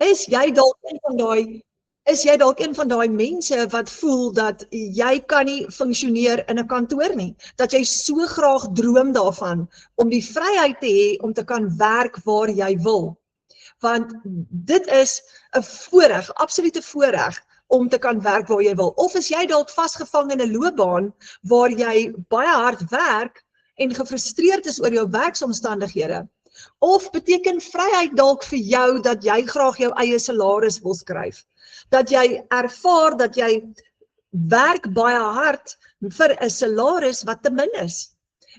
Is jy dalk een van daai Is jy dalk een van daai mense wat voel dat jy kan nie funksioneer in 'n kantoor nie, dat jy so graag droom daarvan om die vryheid te hê om te kan werk waar jy wil? Want dit is 'n voorreg, absolute voorreg om te kan werk waar jy wil. Of is jy dalk vasgevang in 'n loopbaan waar jy baie hard werk en gefrustreerd is oor jou werksomstandighede? Of beteken vryheid dalk vir jou dat jy graag jou eie salaris wil skryf? Dat jy ervaar dat jy werk baie hard vir 'n salaris wat te min is.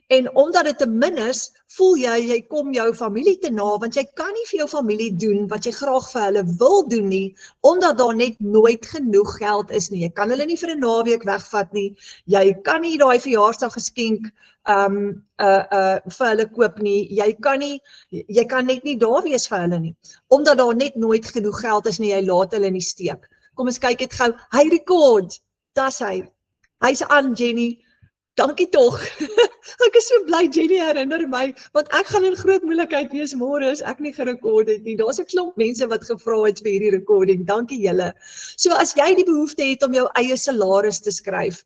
En omdat dit te min is, voel jy kom jou familie te na, want jy kan nie vir jou familie doen wat jy graag vir hulle wil doen nie, omdat daar net nooit genoeg geld is nie. Jy kan hulle nie vir 'n naweek wegvat nie. Jy kan nie daai verjaarsdaggeskenk vir hulle koop nie. Jy kan net nie daar wees vir hulle nie, omdat daar net nooit genoeg geld is nie. Jy laat hulle in die steek. Kom ons kyk dit gou. Hy rekord. Dis hy. Hy's aan, Jenny. Dankie tog. Ek is so bly Jenny herinner my, want ek gaan in groot moeilikheid wees môre as ek nie gerekord het nie. Daar's 'n klomp mense wat gevra het vir hierdie recording. Dankie julle. So as jy die behoefte het om jou eie salaris te skryf,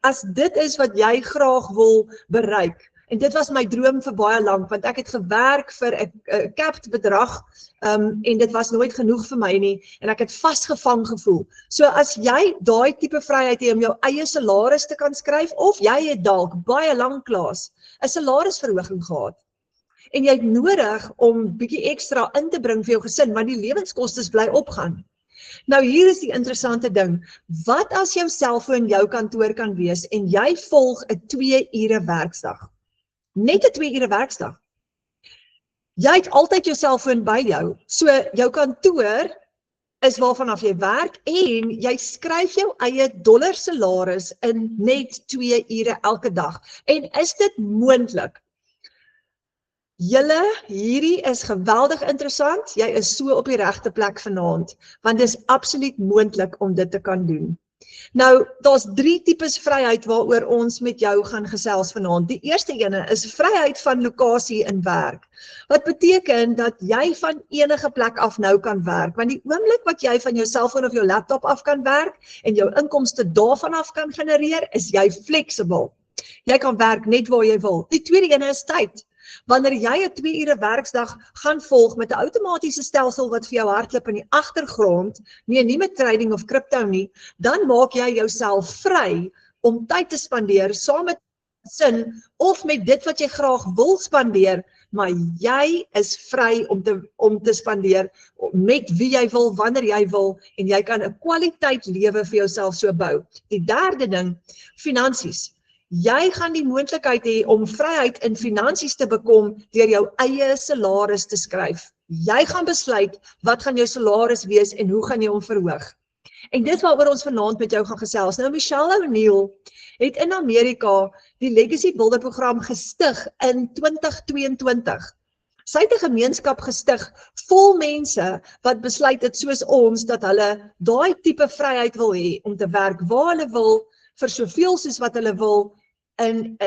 as dit is wat jy graag wil bereik, en dit was my droom vir baie lank, want ek het gewerk vir 'n capped bedrag, en dit was nooit genoeg vir my nie, en ek het vasgevang gevoel. So as jy daai tipe vryheid het om jou eie salaris te kan skryf, of jy het dalk baie lanklaas 'n salarisverhoging gehad, en jy het nodig om bietjie ekstra in te bring vir jou gesin, want die lewenskostes bly opgaan. Nou hier is die interessante ding, wat as jou selfoon jou kantoor kan wees, en jy volg 'n 2 ure werksdag? Net 'n 2 ure werksdag. Jy het altyd jou selfoon by jou, so jou kantoor is waarvanaf jy werk, en jy skryf jou eie dollarsalaris in net 2 ure elke dag. En is dit moontlik? Julle, hierdie is geweldig interessant, jy is so op die regte plek vanaand, want dit is absoluut moontlik om dit te kan doen. Nou, daar's 3 tipes vryheid waaroor ons met jou gaan gesels vanaand. Die eerste ene is vryheid van lokasie in werk. Wat beteken dat jy van enige plek af nou kan werk, want die oomblik wat jy van jou selfoon of jou laptop af kan werk en jou inkomste daarvan af kan genereer, is jy flexible. Jy kan werk net waar jy wil. Die tweede ene is tyd. Wanneer jy 'n 2 ure werksdag gaan volg met 'n outomatiese stelsel wat vir jou hardloop in die agtergrond, nie met trading of crypto nie, dan maak jy jouself vry om tyd te spandeer saam met sin of met dit wat jy graag wil spandeer, maar jy is vry om te spandeer met wie jy wil, wanneer jy wil, en jy kan 'n kwaliteit lewe vir jouself so bou. Die derde ding, finansies. Jy gaan die moontlikheid hê om vryheid in finansies te bekom deur jou eie salaris te skryf. Jy gaan besluit wat gaan jou salaris wees en hoe gaan jy hom verhoog. En dit waaroor ons vanaand met jou gaan gesels. Nou, Michelle O'Neil het in Amerika die Legacy Builder program gestig in 2022. Sy het 'n gemeenskap gestig vol mense wat besluit het soos ons dat hulle daai tipe vryheid wil hê om te werk waar hulle wil, vir soveel soos wat hulle wil, in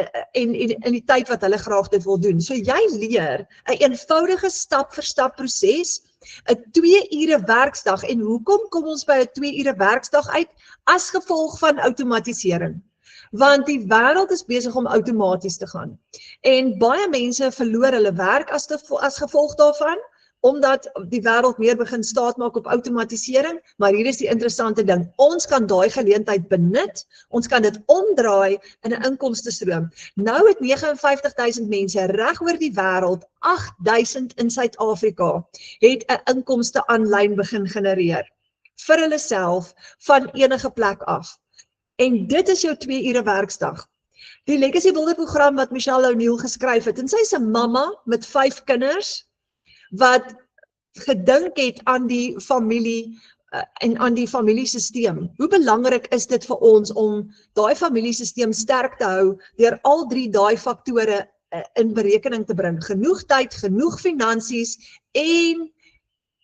die tyd wat hulle graag dit wil doen. So jy leer 'n eenvoudige stap vir stap proses, 'n 2 ure werksdag. En hoekom kom ons by 'n 2 ure werksdag uit? As gevolg van outomatisering. Want die wêreld is besig om outomaties te gaan. En baie mense verloor hulle werk as gevolg daarvan, omdat die wêreld meer begin staat maak op outomatisering, maar hier is die interessante ding, ons kan daai geleentheid benut, ons kan dit omdraai in 'n inkomstestroom. Nou het 59.000 mense reg oor die wêreld, 8.000 in Suid-Afrika, het 'n inkomste aanlyn begin genereer, vir hulle self, van enige plek af. En dit is jou 2 ure werksdag. Die Legacy Builder program wat Michelle O'Neil geskryf het, en sy is 'n mamma met 5 kinders, wat gedink het aan die familie en aan die familiesisteem. Hoe belangrik is dit vir ons om daai familiesisteem sterk te hou deur al 3 daai faktore in berekening te bring. Genoeg tyd, genoeg finansies en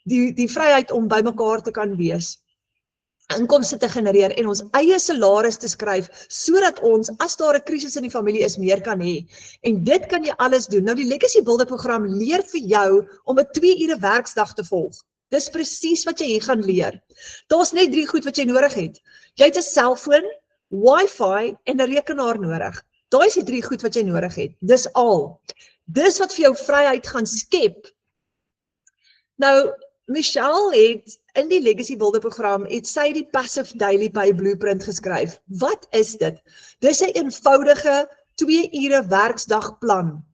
die vryheid om by mekaar te kan wees. Inkomste te genereer en ons eie salaris te skryf, sodat ons, as daar 'n krisis in die familie is, meer kan hê. En dit kan jy alles doen. Nou die Legacy Builder program leer vir jou om 'n 2 ure werksdag te volg. Dis presies wat jy hier gaan leer. Daar's net 3 goed wat jy nodig het. Jy het 'n selfoon, Wi-Fi en 'n rekenaar nodig. Daai is die 3 goed wat jy nodig het. Dis al. Dis wat vir jou vryheid gaan skep. Nou, Michelle het in die Legacy Builder program het sy die Passive Daily Pay Blueprint geskryf. Wat is dit? Dis 'n eenvoudige 2 ure werksdag plan.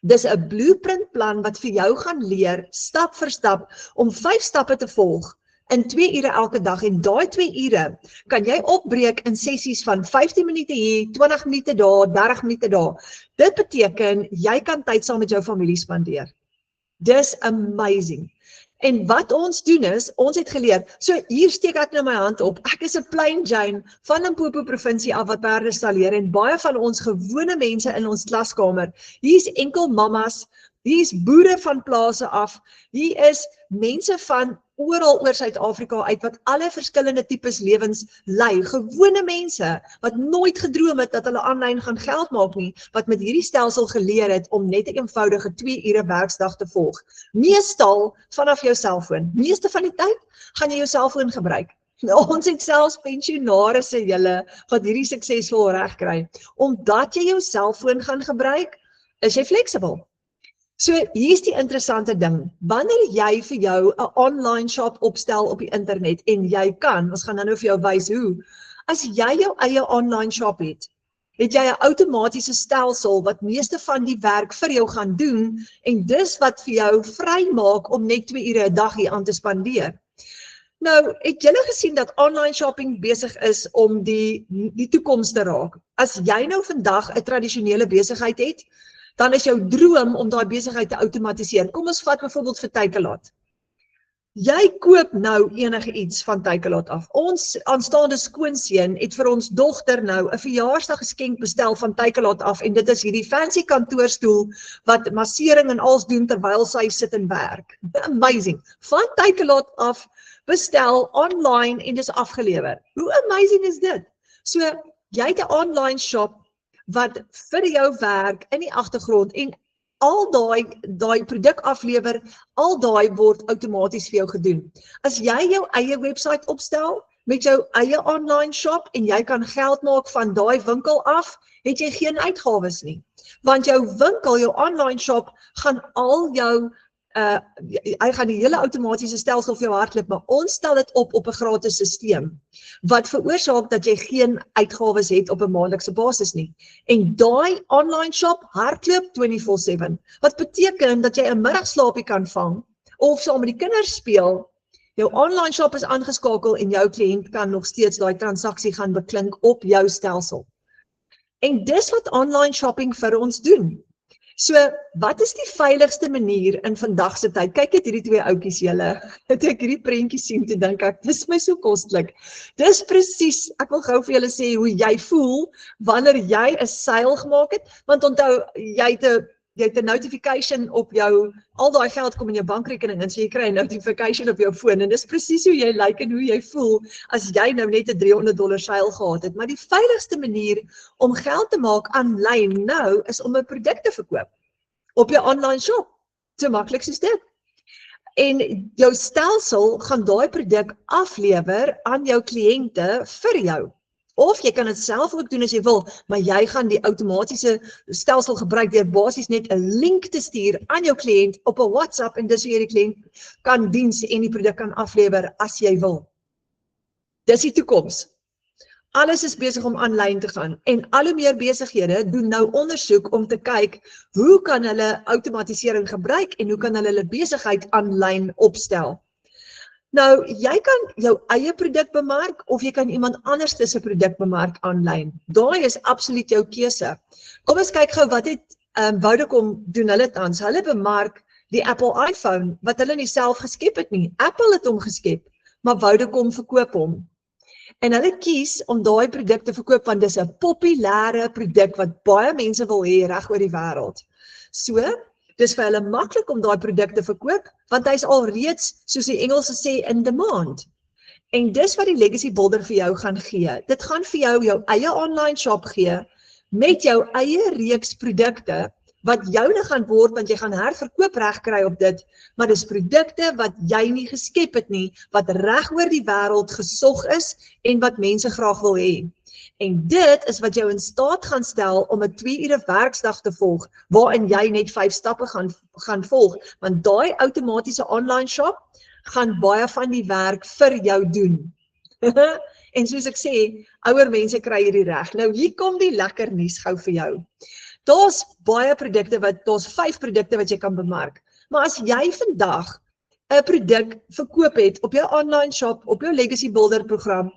Dis 'n blueprint plan wat vir jou gaan leer stap vir stap om 5 stappe te volg in 2 ure elke dag, en daai 2 ure kan jy opbreek in sessies van 15 minute hier, 20 minute daar, 30 minute daar. Dit beteken jy kan tyd saam met jou familie spandeer. Dis amazing. En wat ons doen is, ons het geleer, so hier steek ek nou my hand op, ek is 'n plain Jane van Limpopo provinsie af wat perde stalleer, en baie van ons gewone mense in ons klaskamer, hier is enkel mamas, hier is boere van plase af, hier is mense van oral oor Suid-Afrika uit wat alle verskillende tipes lewens lei, gewone mense wat nooit gedroom het dat hulle aanlyn gaan geld maak nie, wat met hierdie stelsel geleer het om net 'n eenvoudige 2 ure werksdag te volg. Meestal vanaf jou selfoon. Meeste van die tyd gaan jy jou selfoon gebruik. Ons het selfs pensionarisse julle wat hierdie suksesvol regkry. Omdat jy jou selfoon gaan gebruik, is jy fleksibel. So hier's die interessante ding, wanneer jy vir jou 'n online shop opstel op die internet en jy kan, ons gaan nou vir jou wys hoe, as jy jou eie online shop het jy 'n outomatiese stelsel wat meeste van die werk vir jou gaan doen en dis wat vir jou vry maak om net 2 ure 'n dag hier aan te spandeer. Nou, het julle gesien dat online shopping besig is om die toekoms te raak? As jy nou vandag 'n tradisionele besigheid het, dan is jou droom om daai besigheid te outomatiseer. Kom ons vat byvoorbeeld vir Takealot. Jy koop nou enige iets van Takealot af. Ons aanstaande skoonseun het vir ons dogter nou 'n verjaarsdaggeskenk bestel van Takealot af en dit is hierdie fancy kantoorstoel wat massering en alles doen terwyl sy sit en werk. Amazing. Van Takealot af, bestel online en dis afgelewer. Hoe amazing is dit? So, jy het 'n online shop wat vir jou werk in die agtergrond en al daai produk aflewer, al daai word outomaties vir jou gedoen. As jy jou eie webwerf opstel met jou eie online shop en jy kan geld maak van daai winkel af, het jy geen uitgawes nie. Want jou winkel, jou online shop gaan al jou hy gaan die hele outomatiese stelsel vir jou hardloop, maar ons stel dit op 'n gratis stelsel wat veroorsaak dat jy geen uitgawes het op 'n maandelikse basis nie. En daai online shop hardloop 24/7, wat beteken dat jy 'n middagslaapie kan vang of saam met die kinders speel. Jou online shop is aangeskakel en jou kliënt kan nog steeds daai transaksie gaan beklink op jou stelsel. En dis wat online shopping vir ons doen. So, wat is die veiligste manier in vandag se tyd? Kyk net hierdie 2 ouetjies julle. Het ek hierdie prentjies sien te dink ek, dis my so kostelik. Dis presies, ek wil gou vir julle sê hoe jy voel wanneer jy 'n seil gemaak het, want onthou, jy het 'n notification op jou, al daai geld kom in jou bankrekening en so jy kry 'n notification op jou foon en dis presies hoe jy lyk en hoe jy voel as jy nou net 'n $300 seil gehad het. Maar die veiligste manier om geld te maak aanlyn nou is om 'n produk te verkoop op jou online shop. So maklik soos dit. En jou stelsel gaan daai produk aflewer aan jou kliënte vir jou. Of jy kan dit self ook doen as jy wil, maar jy gaan die outomatiese stelsel gebruik deur basies net 'n link te stuur aan jou kliënt op 'n WhatsApp en dis hoe jy die kliënt kan diens en die produk kan aflewer as jy wil. Dis die toekoms. Alles is besig om aanlyn te gaan en al hoe meer besighede doen nou ondersoek om te kyk hoe kan hulle outomatisering gebruik en hoe kan hulle besigheid aanlyn opstel. Nou, jy kan jou eie produk bemark of jy kan iemand anders se produk bemark aanlyn. Daai is absoluut jou keuse. Kom ons kyk gou wat het Vodacom doen hulle tans. Hulle bemark die Apple iPhone wat hulle nie self geskep het nie. Apple het hom geskep, maar Vodacom verkoop hom. En hulle kies om daai produk te verkoop want dis 'n populêre produk wat baie mense wil hê reg oor die wêreld. So, dis vir hulle maklik om daai produk te verkoop, want hy's alreeds, soos die Engelse sê, in demand. En dis wat die Legacy Builder vir jou gaan gee. Dit gaan vir jou eie online shop gee, met jou eie reeks produkte, wat joune gaan word, want jy gaan herverkoopreg kry op dit, maar dis produkte wat jy nie geskep het nie, wat reg oor die wêreld gesog is en wat mense graag wil hê. En dit is wat jou in staat gaan stel om 'n 2-ure werksdag te volg, waarin jy net 5 stappe gaan volg, want daai outomatiese online shop gaan baie van die werk vir jou doen. En soos ek sê, ouer mense kry hierdie reg. Nou hier kom die lekker nuus gou vir jou. Daar's 5 produkte wat jy kan bemark. Maar as jy vandag 'n produk verkoop het op jou online shop, op jou Legacy Builder program,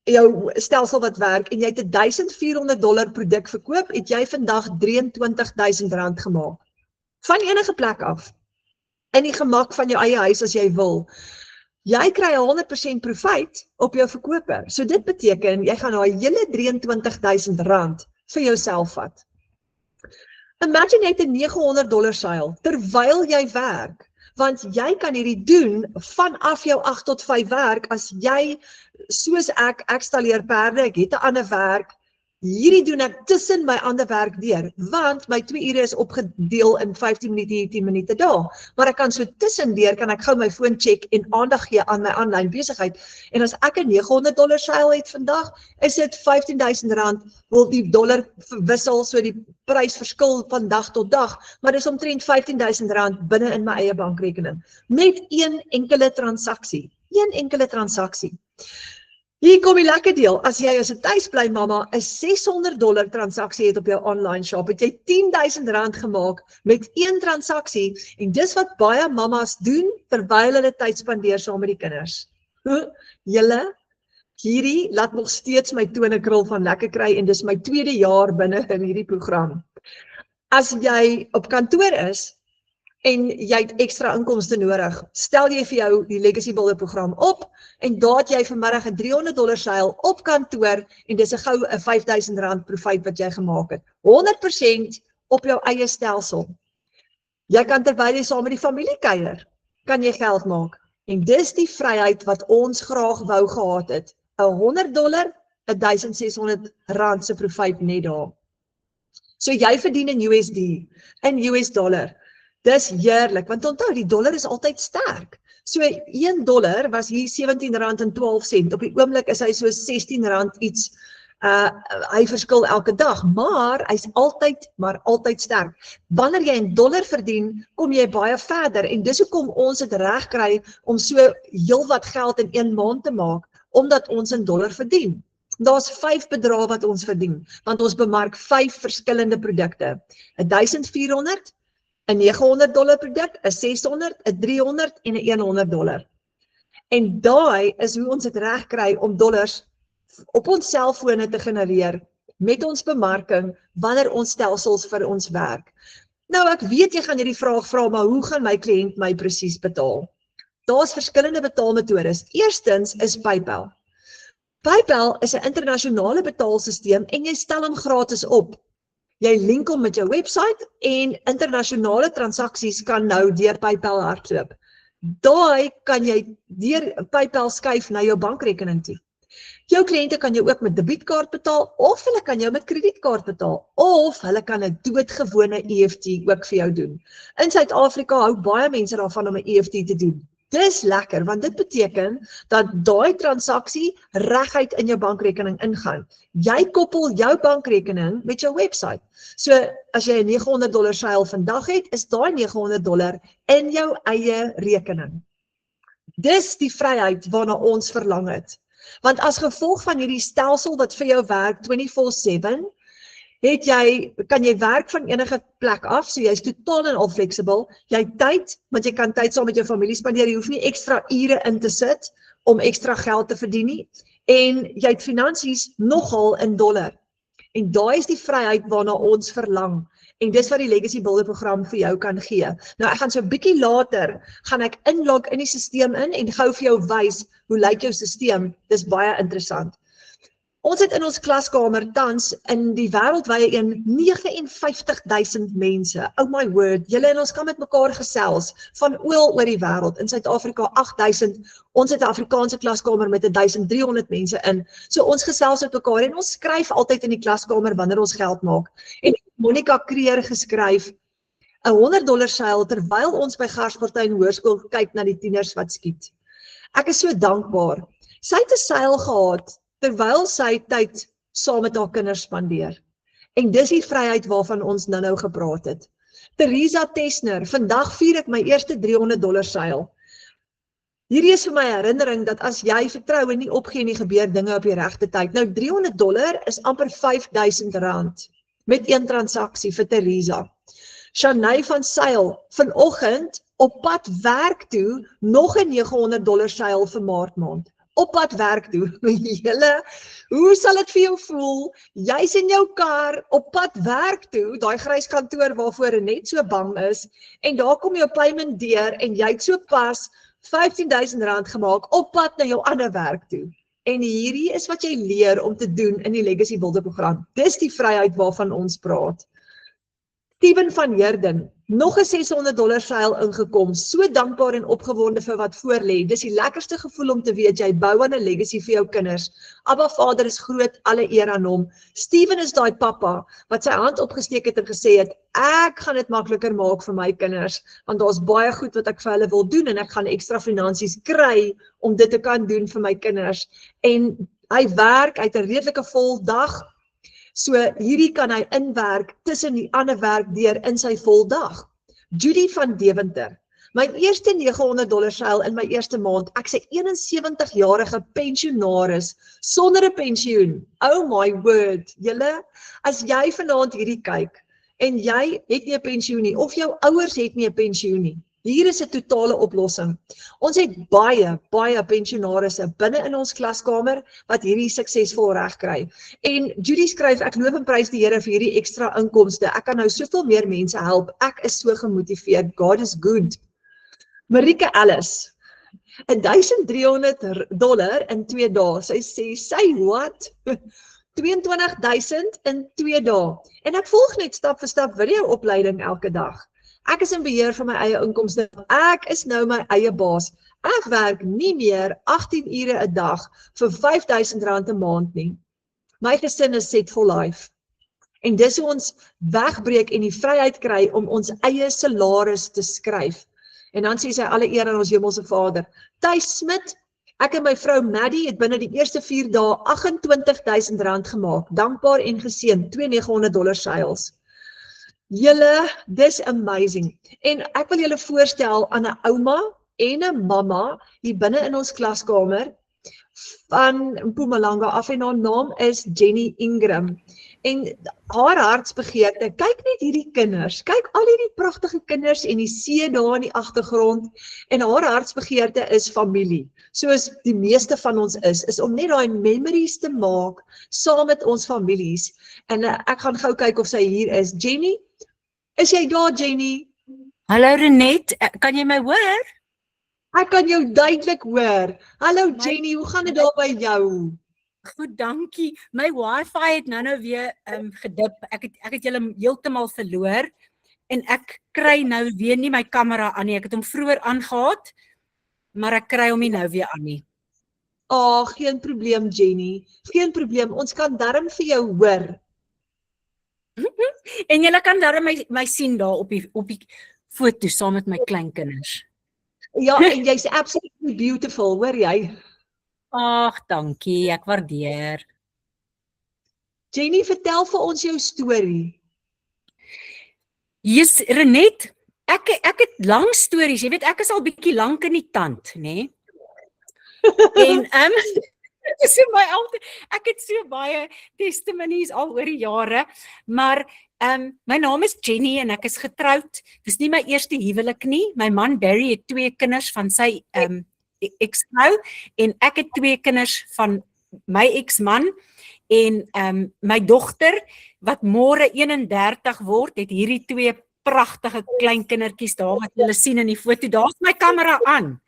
jou stelsel wat werk, en jy het 'n $1,400 produk verkoop, het jy vandag R23,000 gemaak. Van enige plek af. In die gemak van jou eie huis as jy wil. Jy kry 100% profijt op jou verkope. So dit beteken, jy gaan daai hele R23,000 vir jouself vat. Imagine jy het 'n $900 seil, terwyl jy werk. Want jy kan hierdie doen vanaf jou 8 tot 5 werk, as jy, soos ek stalleer perde, ek het 'n ander werk, hierdie doen ek tussen my ander werk deur, want my 2 ure is opgedeel in 15 minute hier, 10 minute daar, maar ek kan so tussendeur, kan ek gou my foon check en aandag gee aan my aanlyn besigheid, en as ek 'n $900 seil het vandag, is dit R15,000, wil die dollar verwissel, so die prys verskil van dag tot dag, maar dis omtrent R15,000 binne in my eie bankrekening, met een enkele transaksie, Hier kom die lekker deel, as jy as 'n tuisbly mamma 'n $600 transaksie het op jou online shop, het jy R10,000 gemaak met een transaksie, en dis wat baie mammas doen, terwyl hulle tyd spandeer saam met die kinders. Julle, hierdie laat nog steeds my tone krul van lekker kry, en dis my 2de jaar binne in hierdie program. As jy op kantoor is, en jy het ekstra inkomste nodig, stel jy vir jou die Legacy Builder program op, en daar het jy vanmiddag 'n $300 seil op kantoor, en dis 'n gou 'n R5,000 profijt wat jy gemaak het. 100% op jou eie stelsel. Jy kan terwyl jy saam met die familie kuier, kan jy geld maak. En dis die vryheid wat ons graag wou gehad het. $100, R1,600 se profijt net daar. So jy verdien in USD, in US dollar. Dis heerlik, want onthou, die dollar is altyd sterk. So $1 was hier R17,12. Op die oomblik is hy so R16 iets. Hy verskil elke dag, maar hy's altyd sterk. Wanneer jy in dollar verdien, kom jy baie verder, en dis hoekom ons dit reg kry om so heelwat geld in 1 maand te maak, omdat ons in dollar verdien. Daar's 5 bedrae wat ons verdien, want ons bemark 5 verskillende produkte. 1,400, 'n $900 produk, 'n $600, 'n $300 en 'n $100. En daai is hoe ons dit reg kry om dollars op ons selfone te genereer met ons bemarking wanneer ons stelsels vir ons werk. Nou ek weet jy gaan hierdie vraag vra, maar hoe gaan my kliënt my presies betaal? Daar's verskillende betaalmetodes. Eerstens is PayPal. PayPal is 'n internasionale betaalsisteem en jy stel hom gratis op. Jy link hom met jou website en internasionale transaksies kan nou deur PayPal hardloop. Daai kan jy deur PayPal skuif na jou bankrekening toe. Jou kliënte kan jou ook met debietkaart betaal, of hulle kan jou met kredietkaart betaal, of hulle kan 'n doodgewone EFT ook vir jou doen. In Suid-Afrika hou baie mense daarvan om 'n EFT te doen. Dis lekker, want dit beteken dat daai transaksie reguit in jou bankrekening ingaan. Jy koppel jou bankrekening met jou website. So as jy 'n $900 seil vandag het, is daai $900 in jou eie rekening. Dis die vryheid waarna ons verlang het. Want as gevolg van hierdie stelsel wat vir jou werk 24/7, kan jy werk van enige plek af, so jy is totaal en al fleksibel. Jy het tyd, want jy kan tyd saam met jou familie spandeer, jy hoef nie ekstra ure in te sit om ekstra geld te verdien nie, en jy het finansies nogal in dollar. En daai is die vryheid waarna ons verlang, en dis wat die Legacy Builder program vir jou kan gee. Nou ek gaan so 'n bietjie later, gaan ek inlog in die stelsel in en gou vir jou wys hoe lyk jou stelsel, dis baie interessant. Ons het in ons klaskamer tans in die wêreldwye een 59,000 mense. Oh my word, julle en ons kan met mekaar gesels van oor die wêreld. In Suid-Afrika 8,000. Ons het 'n Afrikaanse klaskamer met 1,300 mense in. So ons gesels met mekaar en ons skryf altyd in die klaskamer wanneer ons geld maak. En Monica Kreer geskryf 'n $100 seil terwyl ons by Garsfontein Hoërskool kyk na die tieners wat skiet. Ek is so dankbaar. Sy het 'n seil gehad terwyl sy tyd saam met haar kinders spandeer. En dis die vryheid waarvan ons nou gepraat het. Theresa Tesner, vandag vier ek my eerste $300 seil. Hierdie is vir my herinnering dat as jy vertroue nie opgee nie, gebeur dinge op die regte tyd. Nou $300 is amper R5,000 met een transaksie vir Theresa. Shanay van Sail, vanoggend op pad werk toe, nog 'n $900 seil vir Maart maand. Op pad werk toe. Julle, hoe sal dit vir jou voel? Jy's in jou kar op pad werk toe, daai grys kantoor waarvoor jy net so bang is, en daar kom jou payment deur en jy het so pas R15,000 gemaak op pad na jou ander werk toe. En hierdie is wat jy leer om te doen in die Legacy Builder program. Dis die vryheid waarvan ons praat. Steven van Heerden, nog 'n $600 seil ingekom, so dankbaar en opgewonde vir wat voorlê. Dis die lekkerste gevoel om te weet jy bou aan 'n legacy vir jou kinders. Abba Vader is groot, alle eer aan hom. Steven is daai pappa wat sy hand opgesteek het en gesê het, ek gaan dit makliker maak vir my kinders, want daar's baie goed wat ek vir hulle wil doen en ek gaan ekstra finansies kry om dit te kan doen vir my kinders. En hy werk uit 'n redelike vol dag. So hierdie kan hy inwerk tussen die ander werk deur in sy voldag. Judy van Deventer, my eerste $900 seil in my eerste maand, ek sê 71-jarige pensionaris, sonder 'n pensioen. Oh my word, julle, as jy vanaand hierdie kyk, en jy het nie 'n pensioen nie, of jou ouers het nie 'n pensioen nie, hier is 'n totale oplossing. Ons het baie pensionarisse binne in ons klaskamer wat hierdie suksesvol reg kry. En Judy skryf, ek loof en prys die Here vir hierdie ekstra inkomste. Ek kan nou soveel meer mense help. Ek is so gemotiveerd. God is good. Marike Ellis, $1,300 in 2 dae. Sy sê, say what? 22,000 in 2 dae. En ek volg net stap vir stap video-opleiding elke dag. Ek is in beheer van my eie inkomste. Ek is nou my eie baas. Ek werk nie meer 18 ure 'n dag vir R5,000 'n maand nie. My gesin is set for life. En dis hoe ons wegbreek en die vryheid kry om ons eie salaris te skryf. En dan sê sy alle eer aan ons hemelse Vader. Thys Smit, ek en my vrou Maddie het binne die eerste 4 dae R28,000 gemaak. Dankbaar en geseën, 2 $900 seils. Julle, dis amazing. En ek wil julle voorstel aan 'n ouma en 'n mamma hier binne in ons klaskamer van Mpumalanga af en haar naam is Jenny Ingram. En haar hartsbegeerte, kyk net hierdie kinders, kyk al hierdie pragtige kinders en die see daar in die agtergrond. En haar hartsbegeerte is familie, soos die meeste van ons is om net daai memories te maak saam met ons families. En ek gaan gou kyk of sy hier is. Jenny, is jy daar, Jenny? Hallo Renet, kan jy my hoor? Ek kan jou duidelik hoor. Hallo Jenny, hoe gaan dit daar by jou? Goed, dankie. My wifi het nou weer gedip. Ek het julle heeltemal verloor en ek kry nou weer nie my kamera aan nie. Ek het hom vroeër aangehad, maar ek kry hom nie nou weer aan nie. Geen probleem Jenny. Geen probleem. Ons kan darm vir jou hoor. En julle kan darm my sien daar op die foto saam met my kleinkinders. Ja, en jy's absolutely beautiful, hoor jy? Ag, dankie, ek waardeer. Jenny, vertel vir ons jou storie. Yes, Renet, ek het lang stories, jy weet, ek is al bietjie lank in die tand, nê? En ek het so baie testimonies al oor die jare, maar my naam is Jenny en ek is getroud. Dis nie my eerste huwelik nie. My man Barry het 2 kinders van sy ex-vrou en ek het 2 kinders van my ex-man en my dogter wat môre 31 word, het hierdie 2 pragtige klein kindertjies daar wat julle sien in die foto. Daar's my kamera aan.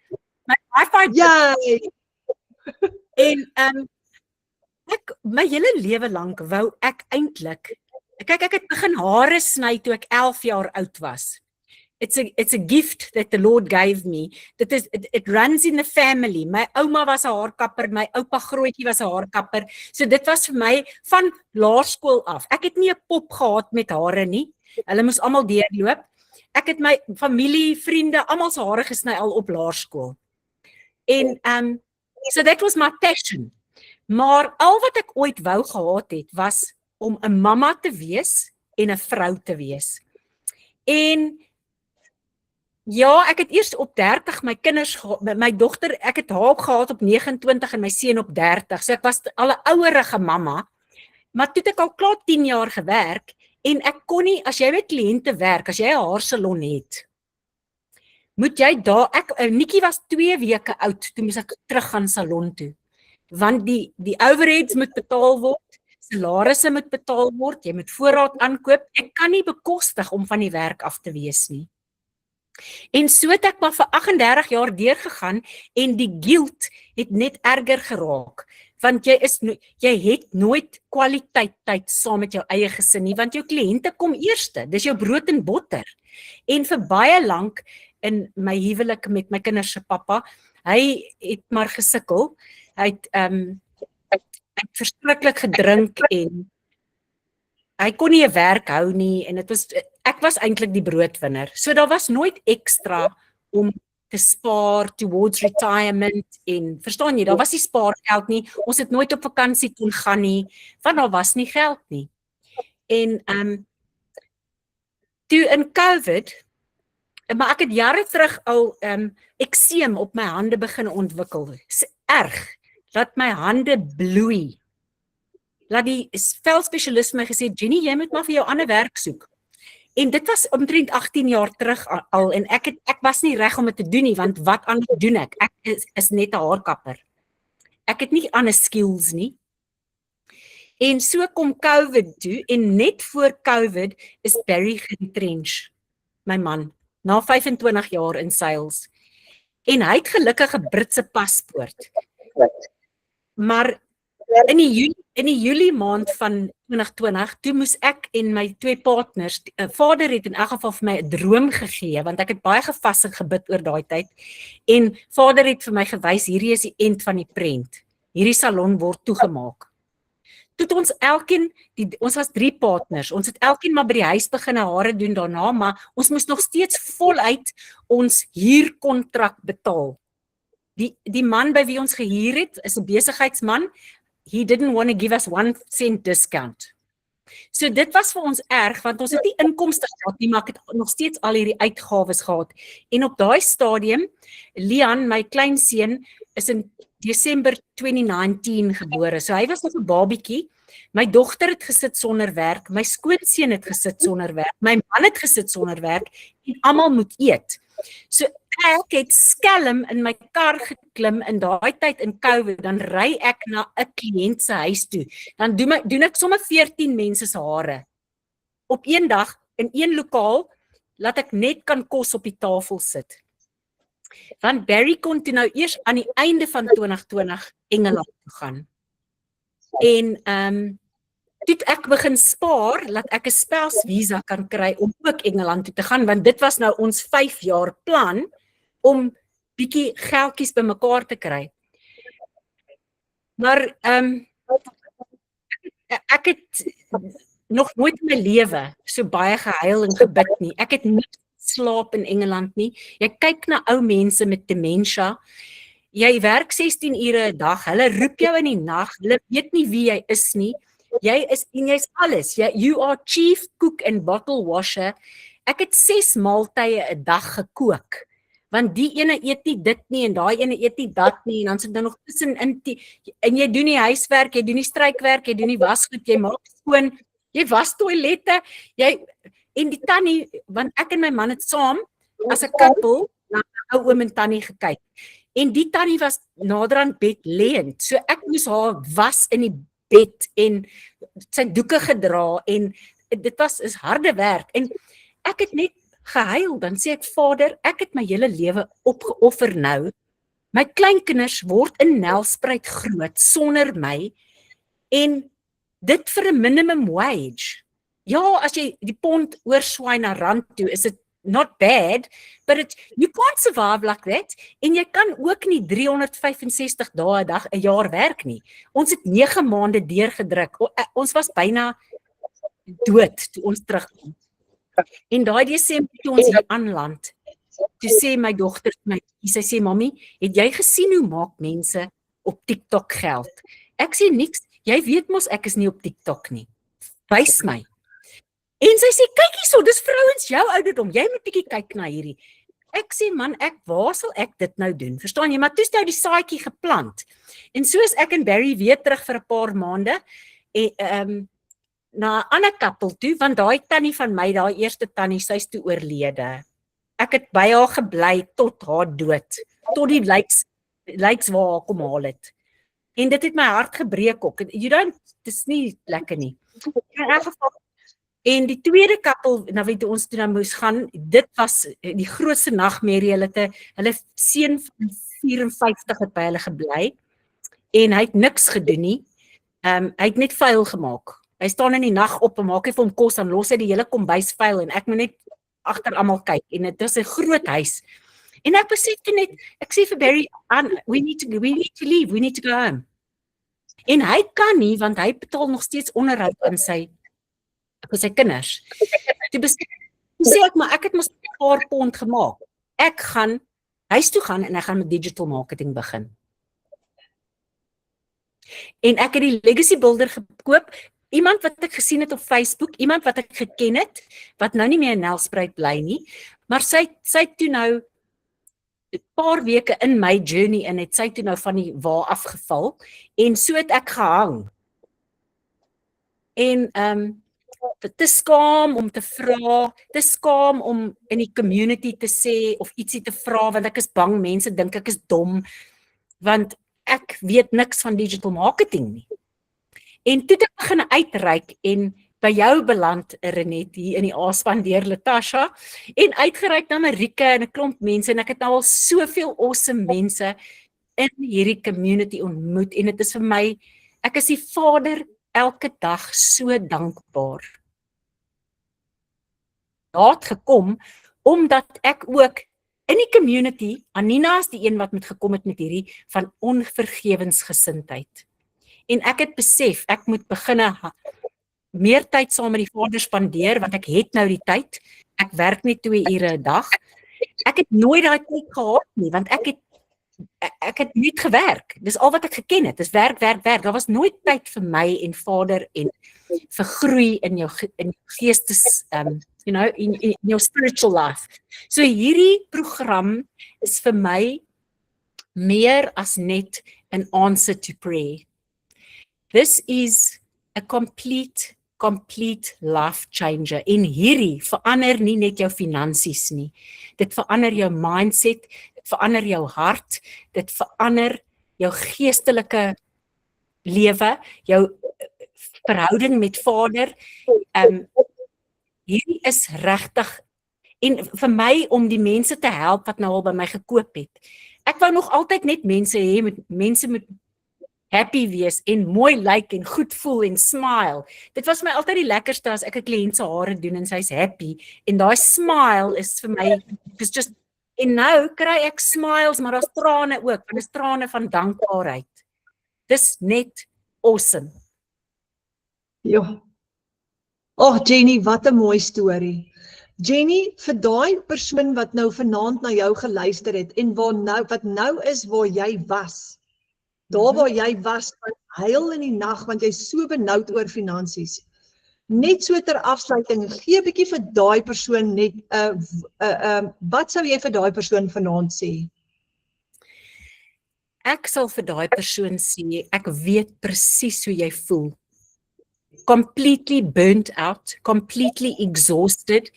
My wifi. Ja. En my hele lewe lank wou ek eintlik, kyk ek het begin hare sny toe ek 11 jaar oud was. It's a gift that the Lord gave me. It runs in the family. My ouma was 'n haarkapper, my oupa grootjie was 'n haarkapper. So dit was vir my van laerskool af. Ek het nie 'n pop gehad met hare nie. Hulle moes almal deurloop. Ek het my familie, vriende, almal se hare gesny al op laerskool. En so that was my passion. Maar al wat ek ooit wou gehad het was om 'n mamma te wees en 'n vrou te wees. En ja, ek het eers op 30 my kinders gehad, my dogter, ek het haar gehad op 29 en my seun op 30. So ek was al 'n ouerige mamma. Maar toe het ek al klaar 10 jaar gewerk en ek kon nie, as jy met kliënte werk, as jy 'n haarsalon het, moet jy daar, Nikkie was 2 weke oud, toe moes ek terug gaan salon toe. Want die overheads moet betaal word, salarisse moet betaal word, jy moet voorraad aankoop. Ek kan nie bekostig om van die werk af te wees nie. En so het ek maar vir 38 jaar deurgegaan en die guilt het net erger geraak. Want jy het nooit kwaliteit tyd saam met jou eie gesin nie, want jou kliënte kom eerste, dis jou brood en botter. En vir baie lank in my huwelik met my kinders se pappa, hy het maar gesukkel. Hy het verskriklik gedrink en hy kon nie 'n werk hou nie en ek was eintlik die broodwinner. So daar was nooit ekstra om te spaar towards retirement en verstaan jy, daar was nie spaargeld nie. Ons het nooit op vakansie kon gaan nie, want daar was nie geld nie. En toe in COVID, maar ek het jare terug al ekseem op my hande begin ontwikkel. Dis erg dat my hande bloei. Laat die velspesialist my gesê, Jenny, jy moet maar vir jou ander werk soek. En dit was omtrent 18 jaar terug al, en ek was nie reg om dit te doen nie, want wat anders doen ek? Ek is net 'n haarkapper. Ek het nie ander skills nie. En so kom COVID toe, en net voor COVID is Barry getrench, my man, na 25 jaar in sales. En hy het gelukkig 'n Britse paspoort. Maar in die Julie maand van 2020, toe moes ek en my 2 partners, vader het in elk geval vir my 'n droom gegee, want ek het baie gevas en gebid oor daai tyd, en vader het vir my gewys, hierdie is die end van die prent, hierdie salon word toegemaak. Toe het ons elkeen, ons was 3 partners, ons het elkeen maar by die huis begin hare doen daarna, maar ons moes nog steeds voluit ons huurkontrak betaal. Die man by wie ons gehuur het, is 'n besigheidsman. He didn't want to give us 1 cent discount. So dit was vir ons erg, want ons het nie inkomste gehad nie, maar ek het nog steeds al hierdie uitgawes gehad. En op daai stadium, Leon, my kleinseun, is in Desember 2019 gebore. So hy was nog 'n babietjie. My dogter het gesit sonder werk, my skoonseun het gesit sonder werk, my man het gesit sonder werk, en almal moet eet. So ek het skelm in my kar geklim in daai tyd in COVID, dan ry ek na 'n kliënt se huis toe. Dan doen ek sommer 14 mense se hare. Op een dag, in een lokaal, laat ek net kan kos op die tafel sit. Want Barry kon toe nou eers aan die einde van 2020 Engeland toe gaan. En toe ek begin spaar, laat ek 'n spouse visa kan kry om ook Engeland toe te gaan, want dit was nou ons 5 jaar plan om bietjie geldjies bymekaar te kry. Maar ek het nog nooit in my lewe so baie gehuil en gebid nie. Ek het nie slaap in Engeland nie. Jy kyk na ou mense met dementia. Jy werk 16 ure 'n dag. Hulle roep jou in die nag. Hulle weet nie wie jy is nie. Jy's alles. You are chief cook and bottle washer. Ek het 6 maaltye 'n dag gekook. Want die ene eet nie dit nie en daai ene eet nie dat nie en dan sit dan nog tussenin en jy doen die huiswerk, jy doen die strykwerk, jy doen die wasgoed, jy maak skoon, jy was toilette, en die tannie, want ek en my man het saam as 'n couple na 'n ou oom en tannie gekyk. En die tannie was nader aan bedlêend. So ek moes haar was in die bed en sy doeke gedra en dit is harde werk en ek het net gehuil, dan sê ek, Vader, ek het my hele lewe opgeoffer nou. My kleinkinders word in Nelspruit groot sonder my En dit vir 'n minimum wage. Ja, as jy die pond oorswaai na rand toe, is dit not bad, but you can't survive like that. En jy kan ook nie 365 dae 'n dag 'n jaar werk nie. Ons het 9 maande deurgedruk. Ons was byna dood toe ons terugkom. En daai Desember toe ons hier aanland, toe sê my dogter vir my, sy sê, "Mami, het jy gesien hoe maak mense op TikTok geld?" Ek sê niks, jy weet mos ek is nie op TikTok nie. Wys my. En sy sê, "Kyk hierso, dis vrouens jou ouderdom, jy moet bietjie kyk na hierdie." Ek sê, "Man, waar sal ek dit nou doen?" Verstaan jy? Maar toe is nou die saadjie geplant. En soos ek en Barry weer terug vir 'n paar maande, na 'n ander kappel toe, want daai tannie van my, daai eerste tannie, sy's toe oorlede. Ek het by haar gebly tot haar dood, tot die lyks waar haar kom haal het. En dit het my hart gebreek ook. Dis nie lekker nie. In elk geval, en die tweede kappel, na wie toe ons toe moes gaan, dit was die grootste nagmerrie. Hulle seun van 54 het by hulle gebly, en hy het niks gedoen nie. Hy het net vuil gemaak. Hy staan in die nag op en maak hy vir hom kos, en los hy die hele kombuis vuil, en ek moet net agter almal kyk, en dit is 'n groot huis. En ek besef toe net, ek sê vir Barry, we need to leave, we need to go home. En hy kan nie, want hy betaal nog steeds onderhoud aan sy kinders. Toe sê ek, maar ek het mos 'n paar pond gemaak. Ek gaan huis toe gaan en ek gaan met digital marketing begin. En ek het die legacy builder gekoop, iemand wat ek gesien het op Facebook, iemand wat ek geken het, wat nou nie meer in Nelspruit bly nie, maar sy toe nou 'n paar weke in my journey in het sy toe nou van die wa afgeval, en so het ek gehang. En te skaam om te vra, te skaam om in die community te sê of ietsie te vra, want ek is bang mense dink ek is dom, want ek weet niks van digital marketing nie. En toe het ek begin uitreik en by jou beland, Renet, hier in die A-span deur Latasha, en uitgereik na Marike en 'n klomp mense, en ek het nou al soveel awesome mense in hierdie community ontmoet, en dit is vir my, ek is die Vader elke dag so dankbaar. Daar het gekom, omdat ek ook in die community, Anina is die een wat met gekom het met hierdie van onvergewensgesindheid. En ek het besef, ek moet beginne meer tyd saam met die Vader spandeer, want ek het nou die tyd, ek werk net 2 ure 'n dag. Ek het nooit daai tyd gehad nie, want ek het net gewerk. Dis al wat ek geken het, dis werk. Daar was nooit tyd vir my en Vader en vir groei in jou geestes, in your spiritual life. So hierdie program is vir my meer as net an answer to prayer. This is a complete life changer. En hierdie verander nie net jou finansies nie. Dit verander jou mindset, dit verander jou hart, dit verander jou geestelike lewe, jou verhouding met Vader. Hierdie is regtig, en vir my om die mense te help wat nou al by my gekoop het. Ek wou nog altyd net mense hê, mense moet happy wees en mooi lyk en goed voel en smile. Dit was my altyd die lekkerste as ek 'n kliënt se hare doen en sy's happy, en daai smile is vir my, en nou kry ek smiles, maar daar's trane ook, want dis trane van dankbaarheid. Dis net awesome. Ja. Jenny, wat 'n mooi storie. Jenny, vir daai persoon wat nou vanaand na jou geluister het, en wat nou is waar jy was, daar waar jy was, huil in die nag, want jy's so benoud oor finansies. Net so ter afsluiting, gee 'n bietjie vir daai persoon net, wat sou jy vir daai persoon vanaand sê? Ek sal vir daai persoon sê, ek weet presies hoe jy voel. Completely burnt out, completely exhausted.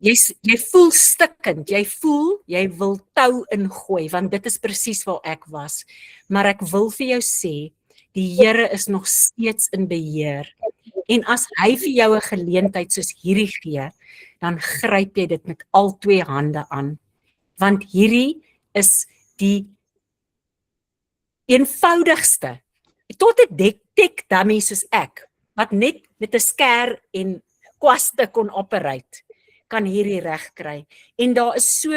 Jy voel stikkend, jy voel, jy wil tou ingooi, want dit is presies waar ek was. Maar ek wil vir jou sê, die Here is nog steeds in beheer. En as hy vir jou 'n geleentheid soos hierdie gee, dan gryp jy dit met al 2 hande aan. Want hierdie is die eenvoudigste tot 'n tech dummy soos ek, wat net met 'n skêr en kwaste kon operate, kan hierdie reg kry. En daar is so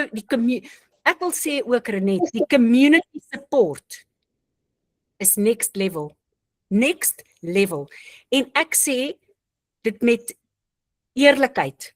ek wil sê ook Renet, die community support is next level. Next level. En ek sê dit met eerlikheid.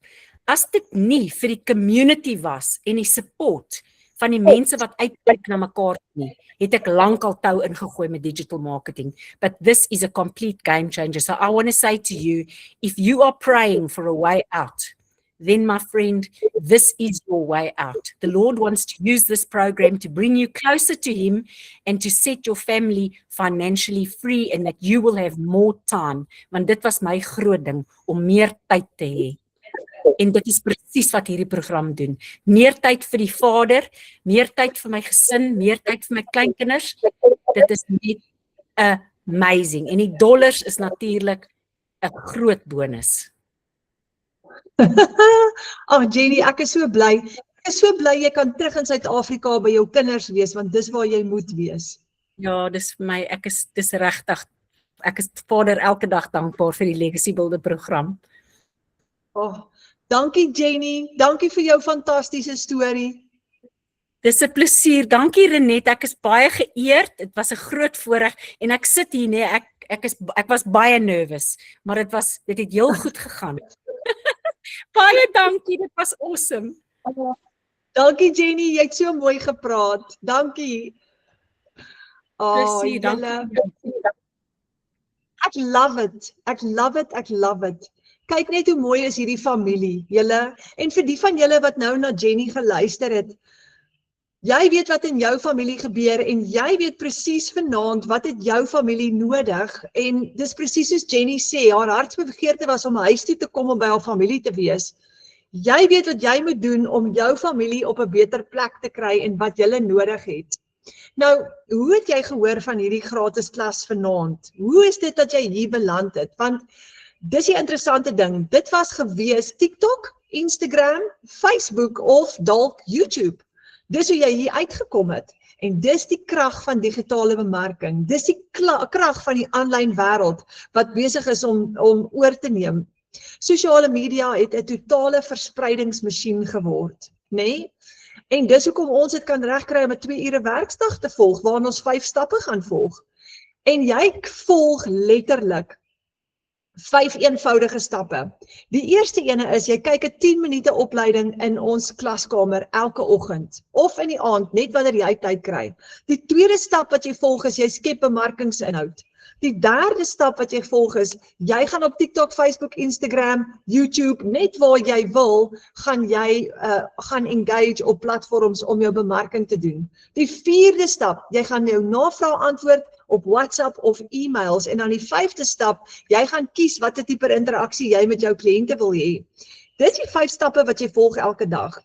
As dit nie vir die community was en die support van die mense wat uitkyk na mekaar nie, het ek lankal tou ingegooi met digital marketing. But this is a complete game changer. So I want to say to you, if you are praying for a way out, then my friend, this is your way out. The Lord wants to use this program to bring you closer to Him and to set your family financially free and that you will have more time. Want dit was my groot ding, om meer tyd te hê. En dit is presies wat hierdie program doen. Meer tyd vir die vader, meer tyd vir my gesin, meer tyd vir my kleinkinders. Dit is net amazing. En die dollars is natuurlik 'n groot bonus. Jenny, ek is so bly. Ek is so bly jy kan terug in Suid-Afrika by jou kinders wees, want dis waar jy moet wees. Ja, dis vir my, dis regtig, ek is vader elke dag dankbaar vir die Legacy Builder program. Dankie Jenny, dankie vir jou fantastiese storie. Dis 'n plesier, dankie Renet, ek is baie geëerd, dit was 'n groot voorreg, en ek sit hier, nee, ek was baie nervous, maar dit het heel goed gegaan. Baie dankie, dit was awesome. Dankie Jenny, jy het so mooi gepraat. Dankie. Plesier, dankie. Ek love it. Ek love it. Ek love it. Kyk net hoe mooi is hierdie familie, julle. En vir die van julle wat nou na Jenny geluister het, jy weet wat in jou familie gebeur en jy weet presies vanaand wat het jou familie nodig en dis presies soos Jenny sê, haar hartsbegeerte was om huis toe te kom om by haar familie te wees. Jy weet wat jy moet doen om jou familie op 'n beter plek te kry en wat julle nodig het. Nou, hoe het jy gehoor van hierdie gratis klas vanaand? Hoe is dit dat jy hier beland het? Want dis die interessante ding, dit was gewees TikTok, Instagram, Facebook of dalk YouTube. Dis hoe jy hier uitgekom het. En dis die krag van digitale bemarking. Dis die krag van die aanlyn wêreld wat besig is om oor te neem. Sosiale media het 'n totale verspreidingsmasjien geword, nê? En dis hoekom ons dit kan regkry om 'n 2 ure werksdag te volg, waarin ons 5 stappe gaan volg. En jy volg letterlik 5 eenvoudige stappe. Die eerste ene is, jy kyk 'n 10 minute opleiding in ons klaskamer elke oggend, of in die aand, net wanneer jy tyd kry. Die tweede stap wat jy volg is, jy skep bemarkingsinhoud. Die derde stap wat jy volg is, jy gaan op TikTok, Facebook, Instagram, YouTube, net waar jy wil, gaan jy gaan engage op platforms om jou bemarking te doen. Die vierde stap, jy gaan jou navraag antwoord op WhatsApp of e-mails, en dan die 5de stap, jy gaan kies watter tipe interaksie jy met jou kliënte wil hê. Dit is die 5 stappe wat jy volg elke dag.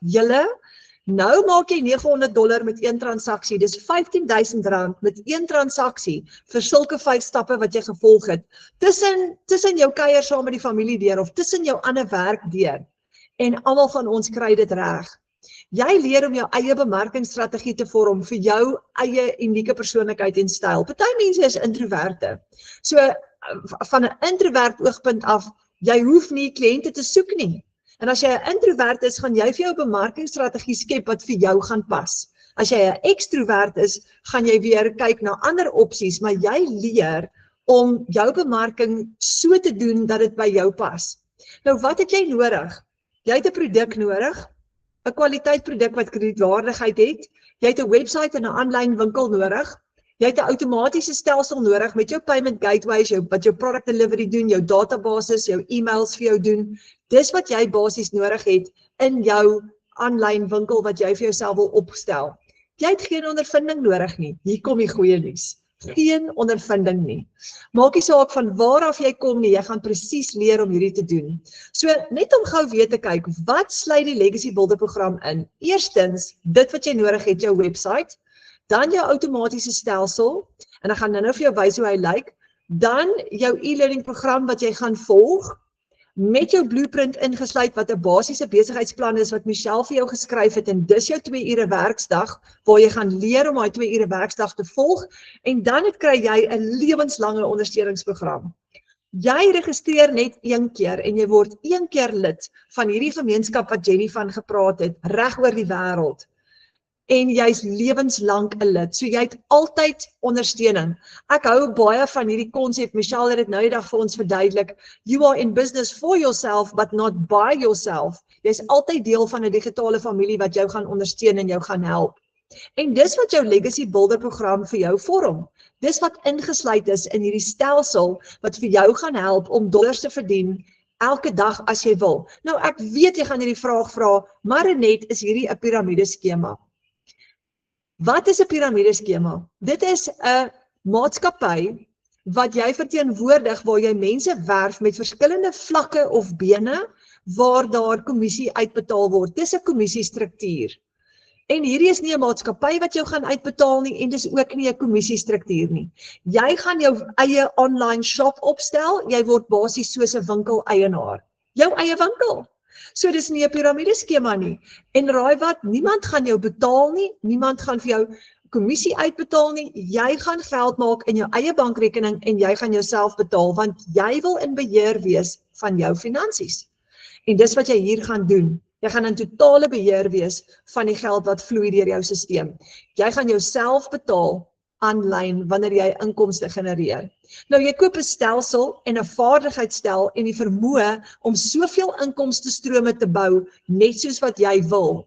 Nou maak jy $900 met 1 transaksie, dis R15,000 met 1 transaksie vir sulke 5 stappe wat jy gevolg het, tussen jou kuier saam met die familie deur, of tussen jou ander werk deur, en almal van ons kry dit reg. Jy leer om jou eie bemarkingsstrategie te vorm vir jou eie unieke persoonlikheid en styl. Party mense is introverte. So van 'n introvert oogpunt af, jy hoef nie kliënte te soek nie. En as jy 'n introvert is, gaan jy vir jou bemarkingsstrategie skep wat vir jou gaan pas. As jy 'n ekstrovert is, gaan jy weer kyk na ander opsies, maar jy leer om jou bemarking so te doen dat dit by jou pas. Nou, wat het jy nodig? Jy het 'n produk nodig, 'n kwaliteitproduk wat kredietwaardigheid het. Jy het 'n webwerf en 'n aanlyn winkel nodig. Jy het 'n outomatiese stelsel nodig met jou payment gateways, wat jou product delivery doen, jou databases, jou e-mails vir jou doen. Dis wat jy basies nodig het in jou aanlyn winkel wat jy vir jouself wil opstel. Jy het geen ondervinding nodig nie. Hier kom die goeie nuus. Geen ondervinding nie. Maak nie saak van waar af jy kom nie, jy gaan presies leer om hierdie te doen. So net om gou weer te kyk, wat sluit die Legacy Builder program in? Eerstens, dit wat jy nodig het, jou website, dan jou outomatiese stelsel, en ek gaan nou vir jou wys hoe hy lyk, dan jou e-learning program wat jy gaan volg, met jou blueprint ingesluit wat 'n basiese besigheidsplan is wat Michelle vir jou geskryf het en dis jou 2 ure werksdag waar jy gaan leer om daai 2 ure werksdag te volg en dan kry jy 'n lewenslange ondersteuningsprogram. Jy registreer net 1 keer en jy word 1 keer lid van hierdie gemeenskap wat Jenny van gepraat het, reg oor die wêreld. En jy's lewenslank 'n lid, so jy het altyd ondersteuning. Ek hou baie van hierdie konsep, Michelle het dit nou die dag vir ons verduidelik, you are in business for yourself, but not by yourself. Jy's altyd deel van 'n digitale familie wat jou gaan ondersteun en jou gaan help. En dis wat jou Legacy Builder program vir jou vorm. Dis wat ingesluit is in hierdie stelsel wat vir jou gaan help om dollars te verdien elke dag as jy wil. Nou ek weet jy gaan hierdie vraag vra, maar net is hierdie 'n piramideskema. Wat is 'n piramideskema? Dit is 'n maatskappy wat jy verteenwoordig waar jy mense werf met verskillende vlakke of bene waar daar kommissie uitbetaal word. Dis 'n kommissiestruktuur. En hierdie is nie 'n maatskappy wat jou gaan uitbetaal nie en dis ook nie 'n kommissiestruktuur nie. Jy gaan jou eie online shop opstel, jy word basies soos 'n winkel-eienaar. Jou eie winkel. So dis nie 'n piramideskema nie. En raai wat, niemand gaan jou betaal nie, niemand gaan vir jou kommissie uitbetaal nie. Jy gaan geld maak in jou eie bankrekening en jy gaan jouself betaal want jy wil in beheer wees van jou finansies. En dis wat jy hier gaan doen. Jy gaan in totale beheer wees van die geld wat vloei deur jou stelsel. Jy gaan jouself betaal aanlyn wanneer jy inkomste genereer. Nou jy koop 'n stelsel en 'n vaardigheidsstel en die vermoë om soveel inkomstestrome te bou net soos wat jy wil.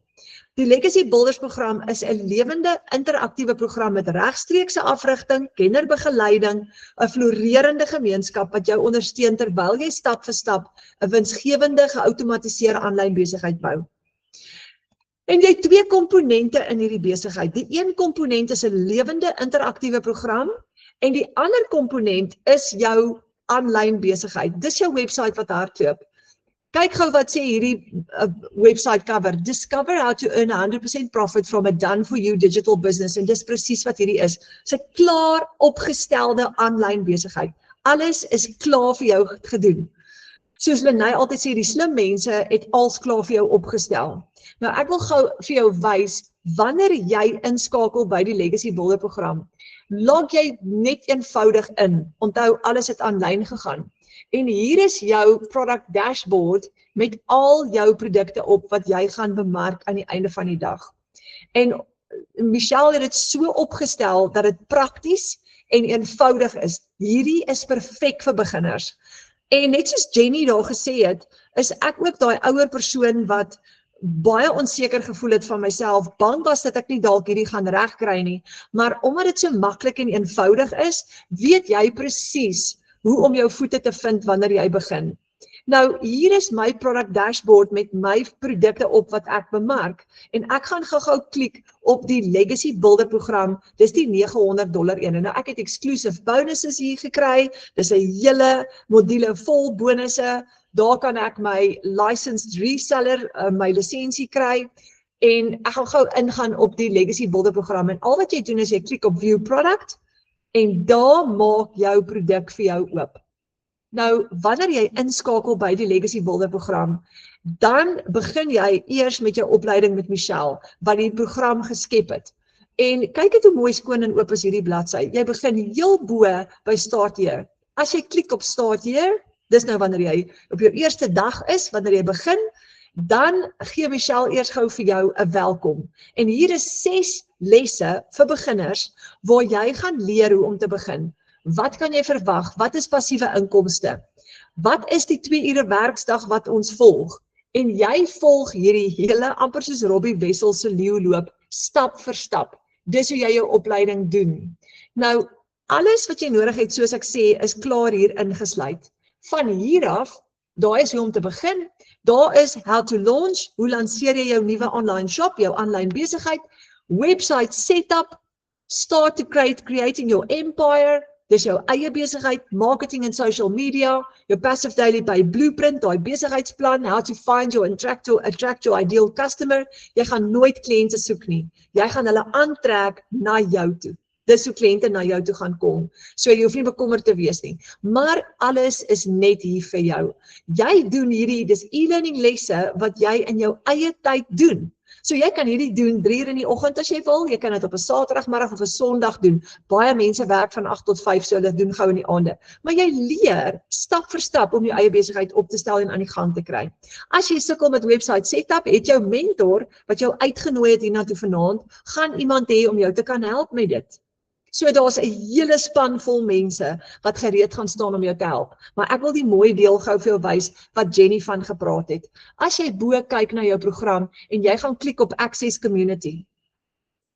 Die Legacy Builders program is 'n lewende interaktiewe program met regstreekse afrigting, kennerbegeleiding, 'n floreerende gemeenskap wat jou ondersteun terwyl jy stap vir stap 'n winsgewende geoutomatiseerde aanlyn besigheid bou. En jy het 2 komponente in hierdie besigheid. Die een komponent is 'n lewende interaktiewe program en die ander komponent is jou aanlyn besigheid. Dis jou webwerf wat hardloop. Kyk gou wat sê hierdie website cover. Discover how to earn 100% profit from a done-for-you digital business. En dis presies wat hierdie is. Dis 'n klaar opgestelde aanlyn besigheid. Alles is klaar vir jou gedoen. Soos Lenay altyd sê, die slim mense het alles klaar vir jou opgestel. Nou ek wil gou vir jou wys, wanneer jy inskakel by die Legacy Builder program, log jy net eenvoudig in. Onthou, alles het aanlyn gegaan. En hier is jou product dashboard met al jou produkte op wat jy gaan bemark aan die einde van die dag. En Michelle het dit so opgestel dat dit prakties en eenvoudig is. Hierdie is perfek vir beginners. En net soos Jenny daar gesê het, is ek ook daai ouer persoon wat baie onseker gevoel het van myself, bang was dat ek nie dalk hierdie gaan regkry nie, maar omdat dit so maklik en eenvoudig is, weet jy presies hoe om jou voete te vind wanneer jy begin. Nou, hier is my product dashboard met my produkte op wat ek bemark, en ek gaan gou klik op die Legacy Builder program, dis die $900 een, en nou ek het exclusive bonuses hier gekry, dis 'n hele module vol bonusse, daar kan ek my licensed reseller, my lisensie kry, en ek gaan gou ingaan op die Legacy Builder program, en al wat jy doen is jy klik op View Product, en daar maak jou produk vir jou oop. Nou, wanneer jy inskakel by die Legacy Builder program, dan begin jy eers met jou opleiding met Michelle, wat die program geskep het. En kyk het hoe mooi skoon en oop is hierdie bladsy. Jy begin heel bo by Start Here. As jy klik op Start Here, dis nou wanneer jy op jou eerste dag is, wanneer jy begin, dan gee Michelle eers gou vir jou 'n welkom. En hier is 6 lesse vir beginners, waar jy gaan leer hoe om te begin. Wat kan jy verwag? Wat is passiewe inkomste? Wat is die 2 ure werksdag wat ons volg? En jy volg hierdie hele amper soos Robbie Wessels se leeuloop, stap vir stap. Dis hoe jy jou opleiding doen. Nou, alles wat jy nodig het, soos ek sê, is klaar hier ingesluit. Van hier af, daar is hoe om te begin. Daar is how to launch, hoe lanceer jy jou nuwe online shop, jou aanlyn besigheid, website setup, start to creating your empire, dis jou eie besigheid, marketing en social media, your passive daily pay blueprint, daai besigheidsplan, how to find your attract your ideal customer. Jy gaan nooit kliënte soek nie. Jy gaan hulle aantrek na jou toe. Dis hoe kliënte na jou toe gaan kom. So jy hoef nie bekommerd te wees nie. Maar alles is net hier vir jou. Jy doen hierdie, dis e-learning lesse wat jy in jou eie tyd doen. So jy kan hierdie doen 3 uur in die oggend as jy wil, jy kan dit op 'n Saterdagmiddag of 'n Sondag doen. Baie mense werk van 8 tot 5, so hulle doen gou in die aande. Maar jy leer stap vir stap om jou eie besigheid op te stel en aan die gang te kry. As jy sukkel met website setup, het jou mentor wat jou uitgenooi het hiernatoe vanaand, gaan iemand hê om jou te kan help met dit. So daar's 'n hele span vol mense wat gereed gaan staan om jou te help. Maar ek wil die mooi deel gou vir jou wys wat Jenny van gepraat het. As jy bo kyk na jou program en jy gaan klik op Access Community.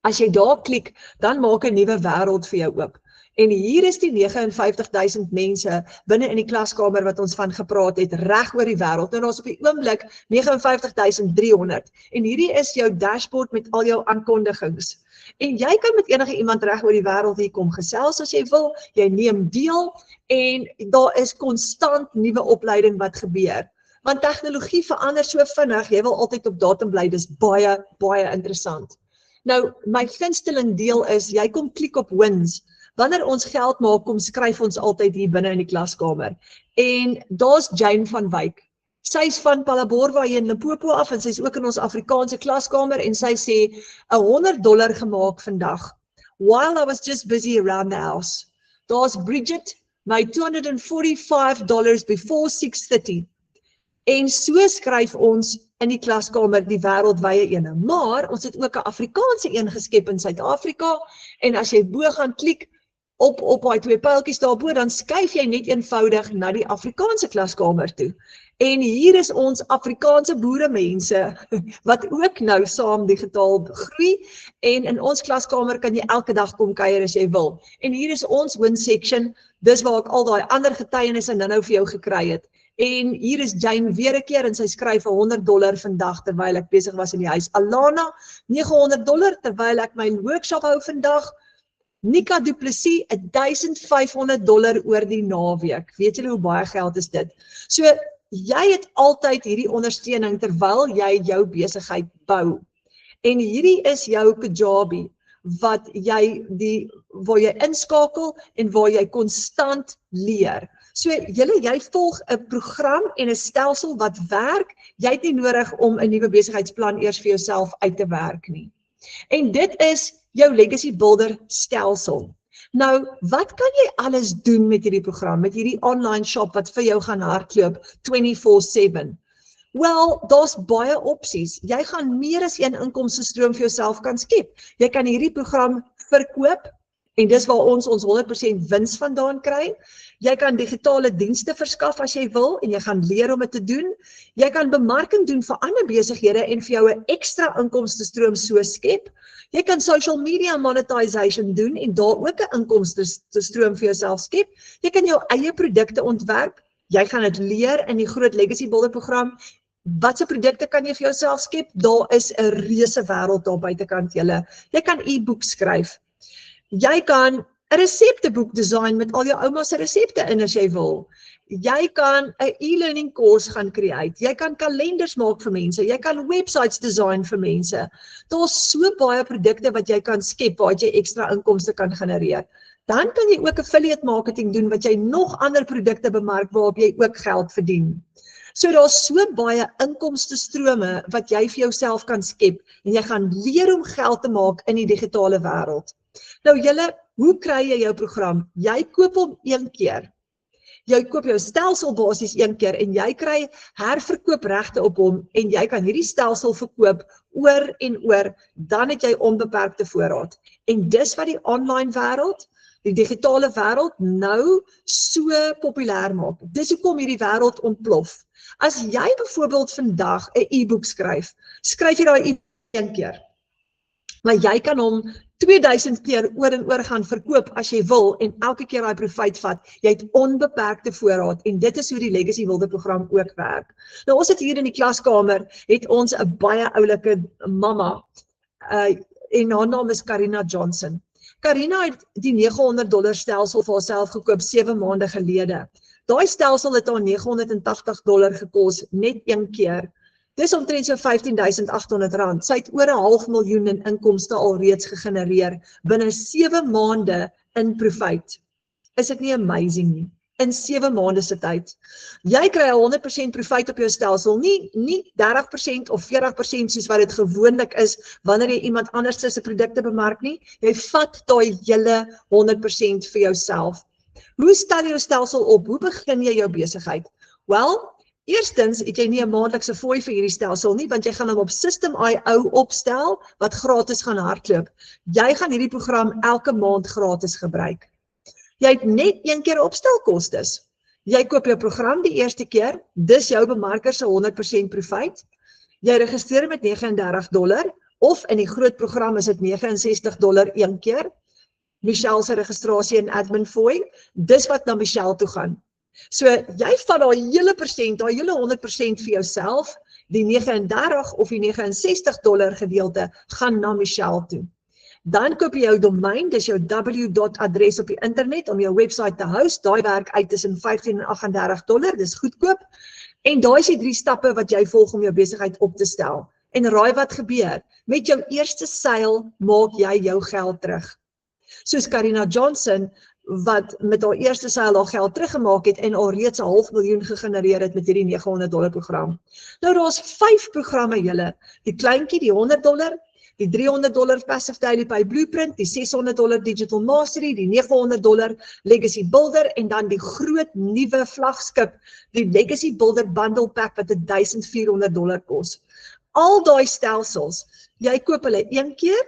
As jy daar klik, dan maak 'n nuwe wêreld vir jou oop. En hier is die 59,000 mense binne in die klaskamer wat ons van gepraat het, reg oor die wêreld. Nou daar's op die oomblik 59,300. En hierdie is jou dashboard met al jou aankondigings. En jy kan met enige iemand reg oor die wêreld hier kom gesels as jy wil, jy neem deel en daar is konstant nuwe opleiding wat gebeur. Want tegnologie verander so vinnig, jy wil altyd op datum bly, dis baie, baie interessant. Nou, my gunsteling deel is, jy kom klik op wins. Wanneer ons geld maak, kom skryf ons altyd hier binne in die klaskamer. En daar's Jane van Wyk. Sy's van Palaborwa hier in Limpopo af en sy's ook in ons Afrikaanse klaskamer en sy sê $100 gemaak vandag. While I was just busy around the house. Daar's Bridget, made $245 before 6:30. En so skryf ons in die klaskamer die wêreldwye ene. Maar ons het ook 'n Afrikaanse een geskep in Suid-Afrika en as jy bo gaan klik op daai 2 pyltjies daarbo, dan skuif jy net eenvoudig na die Afrikaanse klaskamer toe. En hier is ons Afrikaanse boeremense wat ook nou saam digitaal groei en in ons klaskamer kan jy elke dag kom kuier as jy wil. En hier is ons win section, dis waar ek al daai ander getuienisse nou vir jou gekry het. En hier is Jane weer 'n keer en sy skryf $100 vandag terwyl ek besig was in die huis. Alana, $900 terwyl ek my workshop hou vandag. Nika Du Plessis, $1,500 oor die naweek. Weet julle hoe baie geld is dit? So, jy het altyd hierdie ondersteuning terwyl jy jou besigheid bou. En hierdie is jou Kajabi, waar jy inskakel en waar jy konstant leer. So, jy volg 'n program en 'n stelsel wat werk, jy het nie nodig om 'n nuwe besigheidsplan eers vir jouself uit te werk nie. En dit is jou Legacy Builder stelsel. Nou, wat kan jy alles doen met hierdie program, met hierdie online shop wat vir jou gaan hardloop 24/7? Wel, daar's baie opsies. Jy gaan meer as een inkomstestroom vir jouself kan skep. Jy kan hierdie program verkoop, en dis waar ons 100% wins vandaan kry. Jy kan digitale dienste verskaf as jy wil, en jy gaan leer om dit te doen. Jy kan bemarking doen vir ander besighede en vir jou 'n ekstra inkomstestroom so skep. Jy kan social media monetization doen en daar ook 'n inkomstestroom vir jouself skep. Jy kan jou eie produkte ontwerp. Jy gaan dit leer in die groot Legacy Builder program. Watse produkte kan jy vir jouself skep? Daar is 'n reuse wêreld daar buitekant julle. Jy kan e-boek skryf. Jy kan 'n resepteboek design met al jou ouma se resepte in as jy wil. Jy kan 'n e-learning course gaan create. Jy kan kalenders maak vir mense. Jy kan websites design vir mense. Daar's so baie produkte wat jy kan skep waar jy ekstra inkomste kan genereer. Dan kan jy ook affiliate marketing doen wat jy nog ander produkte bemark waarop jy ook geld verdien. So daar's so baie inkomstestrome wat jy vir jouself kan skep en jy gaan leer om geld te maak in die digitale wêreld. Nou julle, hoe kry jy jou program? Jy koop hom een keer. Jy koop jou stelsel basies een keer en jy kry herverkoopregte op hom en jy kan hierdie stelsel verkoop oor en oor, dan het jy onbeperkte voorraad. En dis wat die online wêreld, die digitale wêreld nou so populêr maak. Dis hoekom hierdie wêreld ontplof. As jy byvoorbeeld vandag 'n e-boek skryf jy daai e-boek een keer. Maar jy kan hom 2000 keer oor en oor gaan verkoop as jy wil en elke keer daai profijt vat. Jy het onbeperkte voorraad en dit is hoe die Legacy Builder program ook werk. Nou ons het hier in die klaskamer, het ons 'n baie oulike mamma en haar naam is Karina Johnson. Karina het die $900 stelsel vir haarself gekoop 7 maande gelede. Daai stelsel het haar $980 gekos net een keer. Dis omtrent so R15.800. Sy het oor 500.000 in inkomste alreeds gegenereer binne 7 maande in Profite. Is dit nie amazing nie? In 7 maande se tyd. Jy kry 100% Profite op jou stelsel, nie 30% of 40% soos wat dit gewoonlik is wanneer jy iemand anders se produkte bemark nie. Jy vat daai hele 100% vir jouself. Hoe stel jy jou stelsel op? Hoe begin jy jou besigheid? Wel, eerstens het jy nie 'n maandelikse fooi vir hierdie stelsel nie, want jy gaan hom op System.io opstel wat gratis gaan hardloop. Jy gaan hierdie program elke maand gratis gebruik. Jy het net een keer opstelkostes. Jy koop jou program die eerste keer, dis jou bemarker se 100% Profite. Jy registreer met $39 of in die groot program is dit $69 een keer. Michelle se registrasie en admin fooi, dis wat na Michelle toe gaan. So jy vat daai hele persent, daai hele 100% vir jouself, die 39 of die $69 gedeelte gaan na Michelle toe. Dan koop jy jou domein, dis jou w.adres op die internet om jou website te host, daai werk uit tussen $15 en $38, dis goedkoop. En daai is die 3 stappe wat jy volg om jou besigheid op te stel. En raai wat gebeur? Met jou eerste seil maak jy jou geld terug. Soos Karina Johnson, wat met haar eerste seil haar geld teruggemaak het en alreeds 500.000 gegenereer het met hierdie $900 program. Nou daar's 5 programme julle, die kleintjie, die $100, die $300 Passive Daily Pay Blueprint, die $600 Digital Mastery, die $900 Legacy Builder en dan die groot nuwe vlaggenskap, die Legacy Builder Bundle Pack wat $1,400 kos. Al daai stelsels, jy koop hulle een keer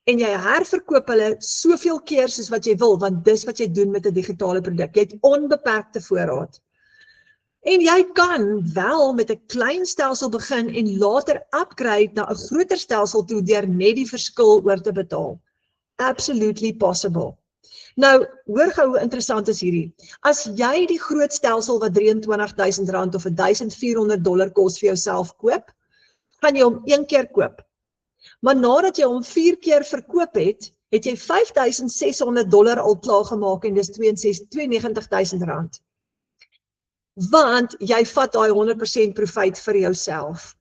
en jy herverkoop hulle soveel keer soos wat jy wil, want dis wat jy doen met 'n digitale produk. Jy het onbeperkte voorraad. En jy kan wel met 'n klein stelsel begin en later upgrade na 'n groter stelsel toe deur net die verskil oor te betaal. Absolutely possible. Nou, hoor gou hoe interessant is hierdie. As jy die groot stelsel wat R23.000 of $1,400 kos vir jouself koop, gaan jy hom een keer koop. Maar nadat jy hom 4 keer verkoop het, het jy $5,600 al klaar gemaak en dis R92.000. Want jy vat daai 100% Profite vir jouself.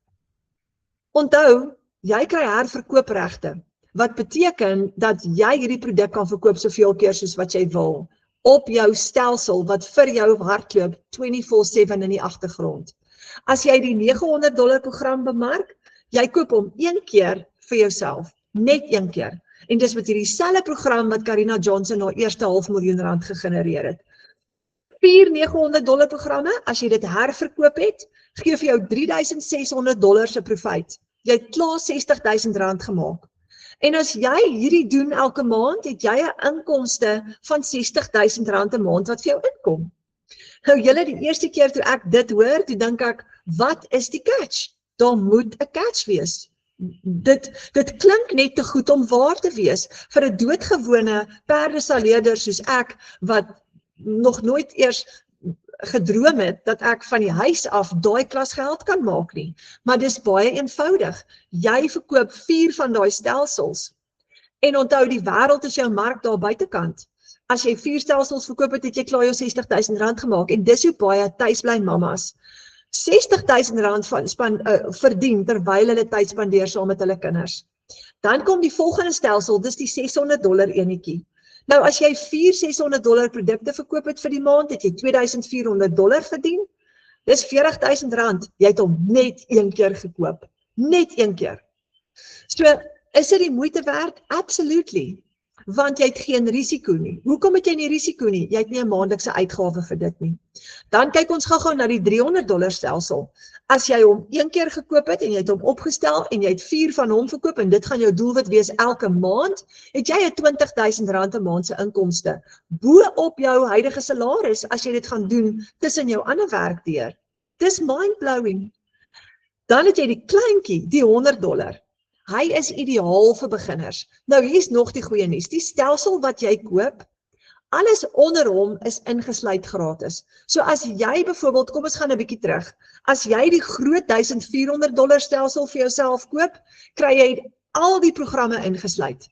Onthou, jy kry herverkoopregte, wat beteken dat jy hierdie produk kan verkoop soveel keer soos wat jy wil, op jou stelsel wat vir jou hardloop 24/7 in die agtergrond. As jy die $900 program bemark, jy koop hom een keer vir jouself, net een keer. En dis met hierdie selfe program wat Karina Johnson haar eerste R500.000 gegenereer het. 4 $900 programme, as jy dit herverkoop het, gee vir jou $3,600 se Profite. Jy het klaar R60.000 gemaak. En as jy hierdie doen elke maand, het jy 'n inkomste van R60.000 'n maand wat vir jou inkom. Nou julle, die eerste keer toe ek dit hoor, toe dink ek, wat is die catch? Daar moet 'n catch wees. Dit klink net te goed om waar te wees vir 'n doodgewone perdesaleerder soos ek, wat nog nooit eers gedroom het dat ek van die huis af daai klas geld kan maak nie. Maar dis baie eenvoudig. Jy verkoop 4 van daai stelsels. En onthou, die wêreld is jou mark daar buitekant. As jy 4 stelsels verkoop het, het jy klaar jou R60.000 gemaak. En dis hoe baie tuisbly mamas R60.000 verdien terwyl hulle tyd spandeer saam met hulle kinders. Dan kom die volgende stelsel, dis die $600 enetjie. Nou as jy 4 $600 produkte verkoop het vir die maand, het jy $2,400 verdien. Dis R40.000. Jy het hom net een keer gekoop. Net een keer. So, is dit die moeite werd? Absolutely. Want jy het geen risiko nie. Hoekom het jy nie risiko nie? Jy het nie 'n maandelikse uitgawe vir dit nie. Dan kyk ons gou na die $300 stelsel. As jy hom een keer gekoop het en jy het hom opgestel en jy het 4 van hom verkoop en dit gaan jou doelwit wees elke maand, het jy 'n R20.000 'n maand se inkomste bo op jou huidige salaris as jy dit gaan doen tussen jou ander werk deur. Dis mind-blowing. Dan het jy die kleintjie, die $100. Hy is ideaal vir beginners. Nou hier's nog die goeie nuus. Die stelsel wat jy koop, alles onder hom is ingesluit gratis. So as jy byvoorbeeld, kom ons gaan 'n bietjie terug. As jy die groot $1,400 stelsel vir jouself koop, kry jy al die programme ingesluit.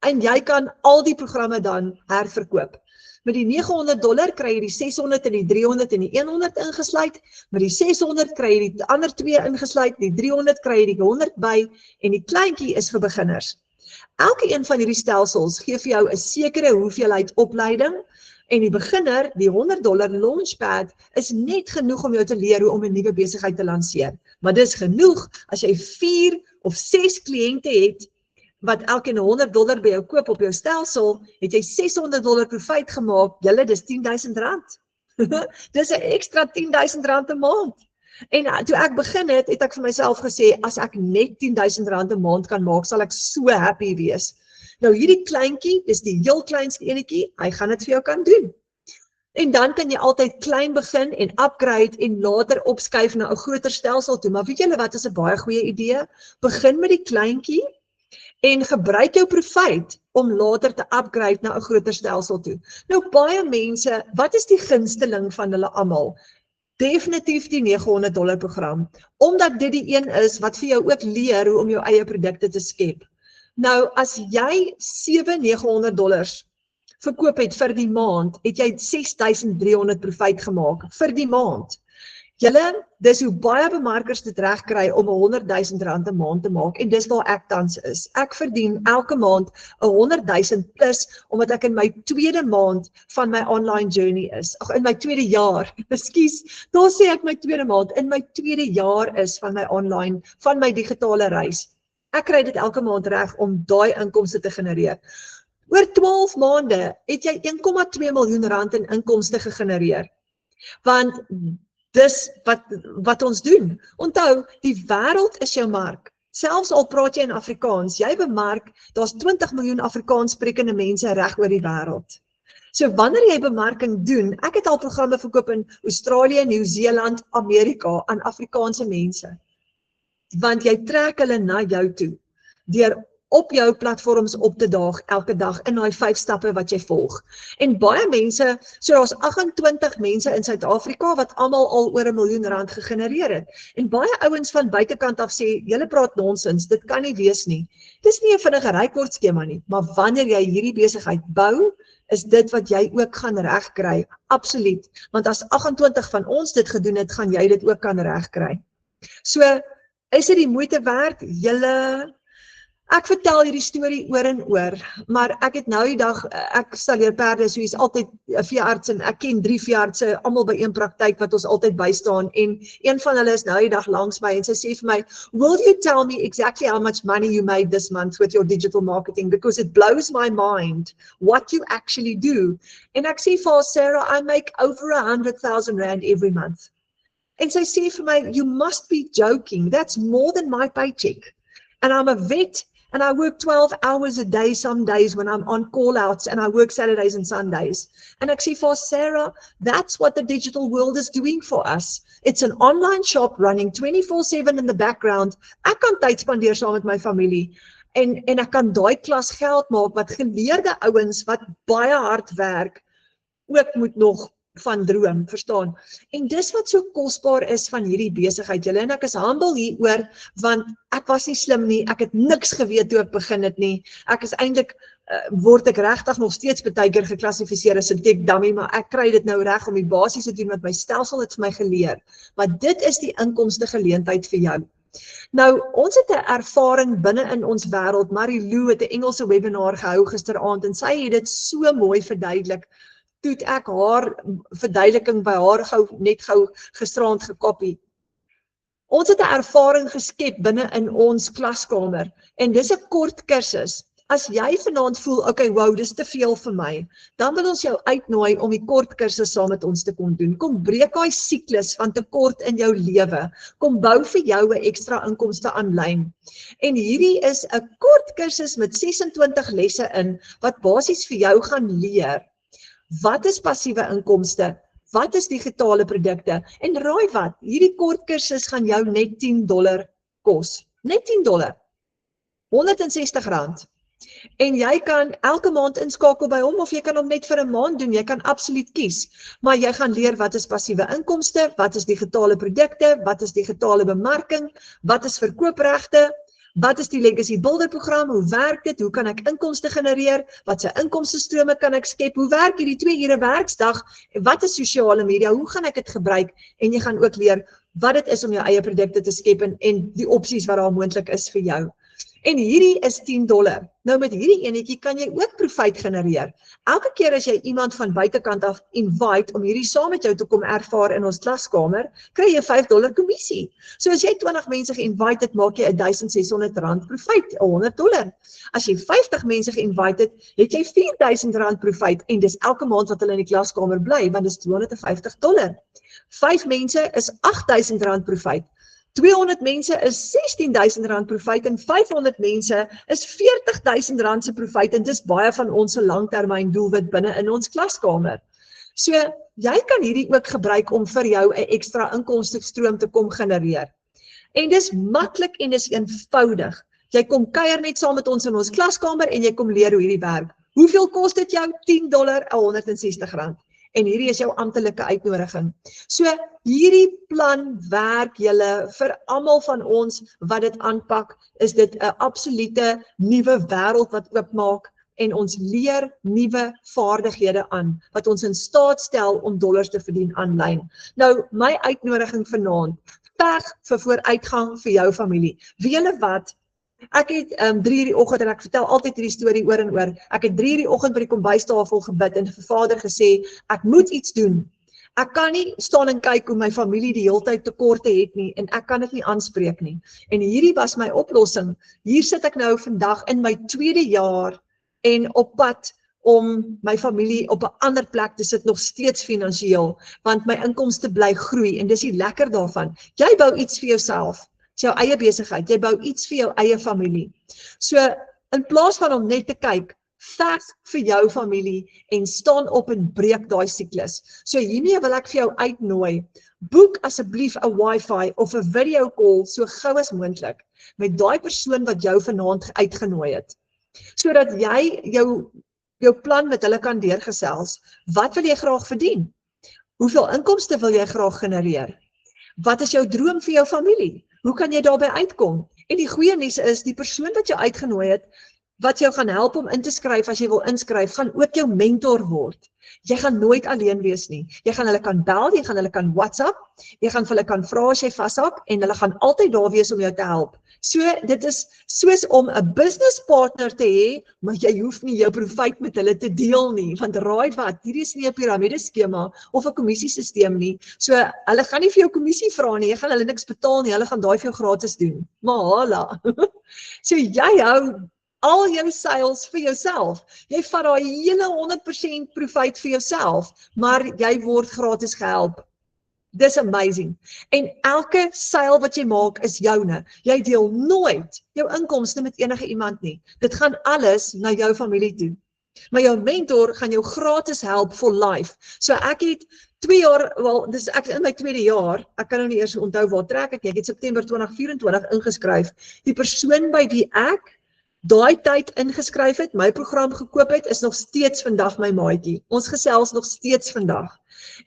En jy kan al die programme dan herverkoop. Met die $900 kry jy die 600 en die 300 en die 100 ingesluit. Met die 600 kry jy die ander 2 ingesluit, die 300 kry jy die 100 by en die kleintjie is vir beginners. Elke een van hierdie stelsels gee vir jou 'n sekere hoeveelheid opleiding en die beginner, die $100 launchpad, is net genoeg om jou te leer hoe om 'n nuwe besigheid te lanseer. Maar dis genoeg as jy 4 of 6 kliënte het wat elkeen $100 by jou koop op jou stelsel, het jy $600 profijt gemaak, julle dis R10.000. Dis 'n ekstra R10.000 'n maand. En toe ek begin het ek vir myself gesê, as ek net R10.000 'n maand kan maak, sal ek so happy wees. Nou hierdie kleintjie, dis die heel kleinste enetjie, hy gaan dit vir jou kan doen. En dan kan jy altyd klein begin en upgrade en later opskuif na 'n groter stelsel toe. Maar weet julle wat is 'n baie goeie idee? Begin met die kleintjie en gebruik jou profijt om later te upgrade na 'n groter stelsel toe. Nou baie mense, wat is die gunsteling van hulle almal? Definitief die $900 program, omdat dit die een is wat vir jou ook leer hoe om jou eie produkte te skep. Nou, as jy $700-900 verkoop het vir die maand, het jy $6,300 profijt gemaak vir die maand. Julle, dis hoe baie bemarkers dit reg kry om $100,000 'n maand te maak en dis waar ek tans is. Ek verdien elke maand $100,000 plus omdat ek in my tweede maand van my online journey is. Ag, in my tweede jaar. Ekskuus, daar sê ek my tweede maand, in my tweede jaar is van my online, van my digitale reis. Ek kry dit elke maand reg om daai inkomste te genereer. Oor 12 maande het jy R1,2 miljoen in inkomste gegenereer. Want dis wat ons doen. Onthou, die wêreld is jou mark. Selfs al praat jy in Afrikaans, jy bemark, daar's 20 miljoen Afrikaans sprekende mense reg oor die wêreld. So wanneer jy bemarking doen, ek het al programme verkoop in Australië, Nieu-Seeland, Amerika aan Afrikaanse mense. Want jy trek hulle na jou toe, deur op jou platforms op te daag elke dag in daai 5 stappe wat jy volg. En baie mense, so daar's 28 mense in Suid-Afrika wat almal al oor R1 miljoen gegenereer het. En baie ouens van buitekant af sê, julle praat nonsens, dit kan nie wees nie. Dis nie 'n vinnige rykword skema nie, maar wanneer jy hierdie besigheid bou, is dit wat jy ook gaan regkry, absoluut. Want as 28 van ons dit gedoen het, gaan jy dit ook kan regkry. So, is dit die moeite werd? Julle, ek vertel hierdie storie oor en oor, maar ek het nou die dag, ek stalleer perde, so is altyd 'n veearts en ek ken 3 veeartse, almal by een praktyk wat ons altyd bystaan en een van hulle is nou die dag langs my en sy sê vir my, will you tell me exactly how much money you made this month with your digital marketing, because it blows my mind what you actually do. En ek sê vir haar, Sarah, I make over R100,000 every month. En sy sê vir my, you must be joking, that's more than my paycheck. And I'm a vet, and I work 12 hours a day some days when I'm on call-outs, and I work Saturdays and Sundays. And actually for Sarah, that's what the digital world is doing for us. It's an online shop running 24/7 in the background. Ek kan tyd spandeer saam met my familie. En ek kan daai klas geld maak wat geleerde ouens wat baie hard werk, ook moet nog van droom, verstaan? En dis wat so kosbaar is van hierdie besigheid, julle, en ek is humble hieroor, want ek was nie slim nie, ek het niks geweet toe ek begin het nie, ek is eintlik, word ek regtig nog steeds baie keer geklassifiseer as 'n tech dummy, maar ek kry dit nou reg om die basies te doen wat my stelsel het vir my geleer, maar dit is die inkomste geleentheid vir jou. Nou, ons het 'n ervaring binne in ons wêreld. Marie-Lou het 'n Engelse webinar gehou gisteraand en sy het dit so mooi verduidelik. Toe het ek haar verduideliking by haar net gou gisteraand gekopie. Ons het 'n ervaring geskep binne in ons klaskamer en dis 'n kort kursus. As jy vanaand voel, okay, wow, dis te veel vir my, dan wil ons jou uitnooi om die kort kursus saam met ons te kon doen. Kom breek daai siklus van tekort in jou lewe. Kom bou vir jou 'n ekstra inkomste aanlyn. En hierdie is 'n kort kursus met 26 lesse in wat basies vir jou gaan leer. Wat is passiewe inkomste? Wat is digitale produkte? En raai wat, hierdie kort kursus gaan jou net $10 kos. Net $10. R160. En jy kan elke maand inskakel by hom of jy kan hom net vir 'n maand doen, jy kan absoluut kies. Maar jy gaan leer wat is passiewe inkomste, wat is digitale produkte, wat is digitale bemarking, wat is verkoopregte, Wat is die Legacy Builder program? Hoe werk dit? Hoe kan ek inkomste genereer? Wat se inkomstestrome kan ek skep? Hoe werk hierdie 2 ure werksdag? Wat is sosiale media? Hoe gaan ek dit gebruik? En jy gaan ook leer wat dit is om jou eie produkte te skep en die opsies wat daar moontlik is vir jou. En hierdie is $10. Nou met hierdie enetjie kan jy ook profijt genereer. Elke keer as jy iemand van buitekant af invite om hierdie saam met jou te kom ervaar in ons klaskamer, kry jy $5 kommissie. So as jy 20 mense geïnvite het, maak jy R1,600 profijt, $100. As jy 50 mense geïnvite het jy R4,000 profijt en dis elke maand wat hulle in die klaskamer bly, want dis $250. 5 mense is R8,000 profijt. 200 mense is R16,000 profijt en 500 mense is R40,000 se profijt en dis baie van ons langtermyn doelwit binne in ons klaskamer. So, jy kan hierdie ook gebruik om vir jou 'n ekstra inkomstestroom te kom genereer. En dis maklik en dis eenvoudig. Jy kom kuier net saam met ons in ons klaskamer en jy kom leer hoe hierdie werk. Hoeveel kos dit jou? $10, R160. En hierdie is jou amptelike uitnodiging. So hierdie plan werk julle vir almal van ons wat dit aanpak, is dit 'n absolute nuwe wêreld wat oopmaak en ons leer nuwe vaardighede aan wat ons in staat stel om dollars te verdien aanlyn. Nou my uitnodiging vanaand, veg vir vooruitgang vir jou familie. Weet julle wat? Ek het 3 uur die oggend en ek vertel altyd hierdie storie oor en oor. Ek het 3 uur die oggend by die kombuistafel gebid en vir Vader gesê, ek moet iets doen. Ek kan nie staan en kyk hoe my familie die hele tyd tekorte het nie en ek kan dit nie aanspreek nie. En hierdie was my oplossing. Hier sit ek nou vandag in my 2de jaar en op pad om my familie op 'n ander plek te sit nog steeds finansiëel, want my inkomste bly groei en dis die lekker daarvan. Jy bou iets vir jouself. Jou eie besigheid, jy bou iets vir jou eie familie. So, in plaas van om net te kyk, veg vir jou familie en staan op en breek daai siklus. So hiermee wil ek vir jou uitnooi, boek asseblief 'n wifi of 'n video call so gou as moontlik met daai persoon wat jou vanaand uitgenooi het. Sodat jy jou plan met hulle kan deurgesels. Wat wil jy graag verdien? Hoeveel inkomste wil jy graag genereer? Wat is jou droom vir jou familie? Hoe kan jy daarby uitkom? En die goeie nuus is, die persoon wat jou uitgenooi het, wat jou gaan help om in te skryf as jy wil inskryf, gaan ook jou mentor word. Jy gaan nooit alleen wees nie. Jy gaan hulle kan bel, jy gaan hulle kan WhatsApp, jy gaan vir hulle kan vra as jy vashak en hulle gaan altyd daar wees om jou te help. So dit is soos om 'n business partner te hê, maar jy hoef nie jou profijt met hulle te deel nie, want raai wat, hierdie is nie 'n piramideskema of 'n kommissiesisteem nie. So hulle gaan nie vir jou kommissie vra nie, jy gaan hulle niks betaal nie, hulle gaan daai vir jou gratis doen. Mahala. So jy hou al jou sales vir jouself. Jy vat daai hele 100% profijt vir jouself, maar jy word gratis gehelp. Dis amazing. En elke sale wat jy maak is joune. Jy deel nooit jou inkomste met enige iemand nie. Dit gaan alles na jou familie toe. Maar jou mentor gaan jou gratis help for life. So ek het 2 jaar, dis ek in my 2de jaar, ek kan nou nie eers onthou waar trek ek het September 2024 ingeskryf. Die persoon by wie ek daai tyd ingeskryf het, my program gekoop het, is nog steeds vandag my maatjie. Ons gesels nog steeds vandag.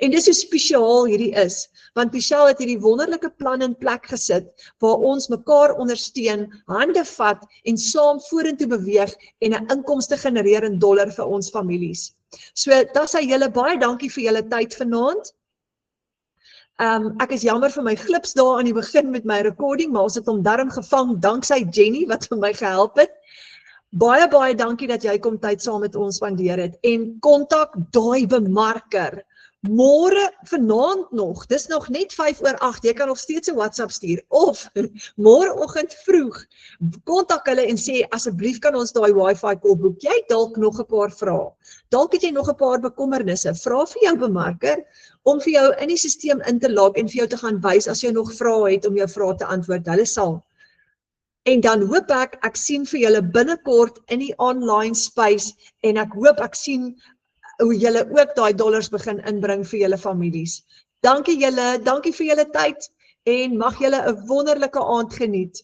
En dis hoe spesiaal hierdie is, want Michelle het hierdie wonderlike plan in plek gesit, waar ons mekaar ondersteun, hande vat en saam vorentoe beweeg en 'n inkomste genereer in dollar vir ons families. So, daar sê julle baie dankie vir julle tyd vanaand. Ek is jammer vir my glips daar aan die begin met my recording, maar ons het hom darm gevang, danksy Jenny wat vir my gehelp het. Baie dankie dat jy kom tyd saam met ons spandeer het, en kontak daai bemarker. Môre vanaand nog, dis nog net 7:05, jy kan nog steeds 'n WhatsApp stuur, of môreoggend vroeg, kontak hulle en sê, asseblief kan ons daai wifi call boek, jy het dalk nog 'n paar vrae, dalk het jy nog 'n paar bekommernisse, vra vir jou bemarker, om vir jou in die sisteem in te log en vir jou te gaan wys as jy nog vrae het om jou vrae te antwoord, hulle sal. En dan hoop ek sien vir julle binnekort in die online space en ek hoop ek sien hoe julle ook daai dollars begin inbring vir julle families. Dankie julle, dankie vir julle tyd en mag julle 'n wonderlike aand geniet.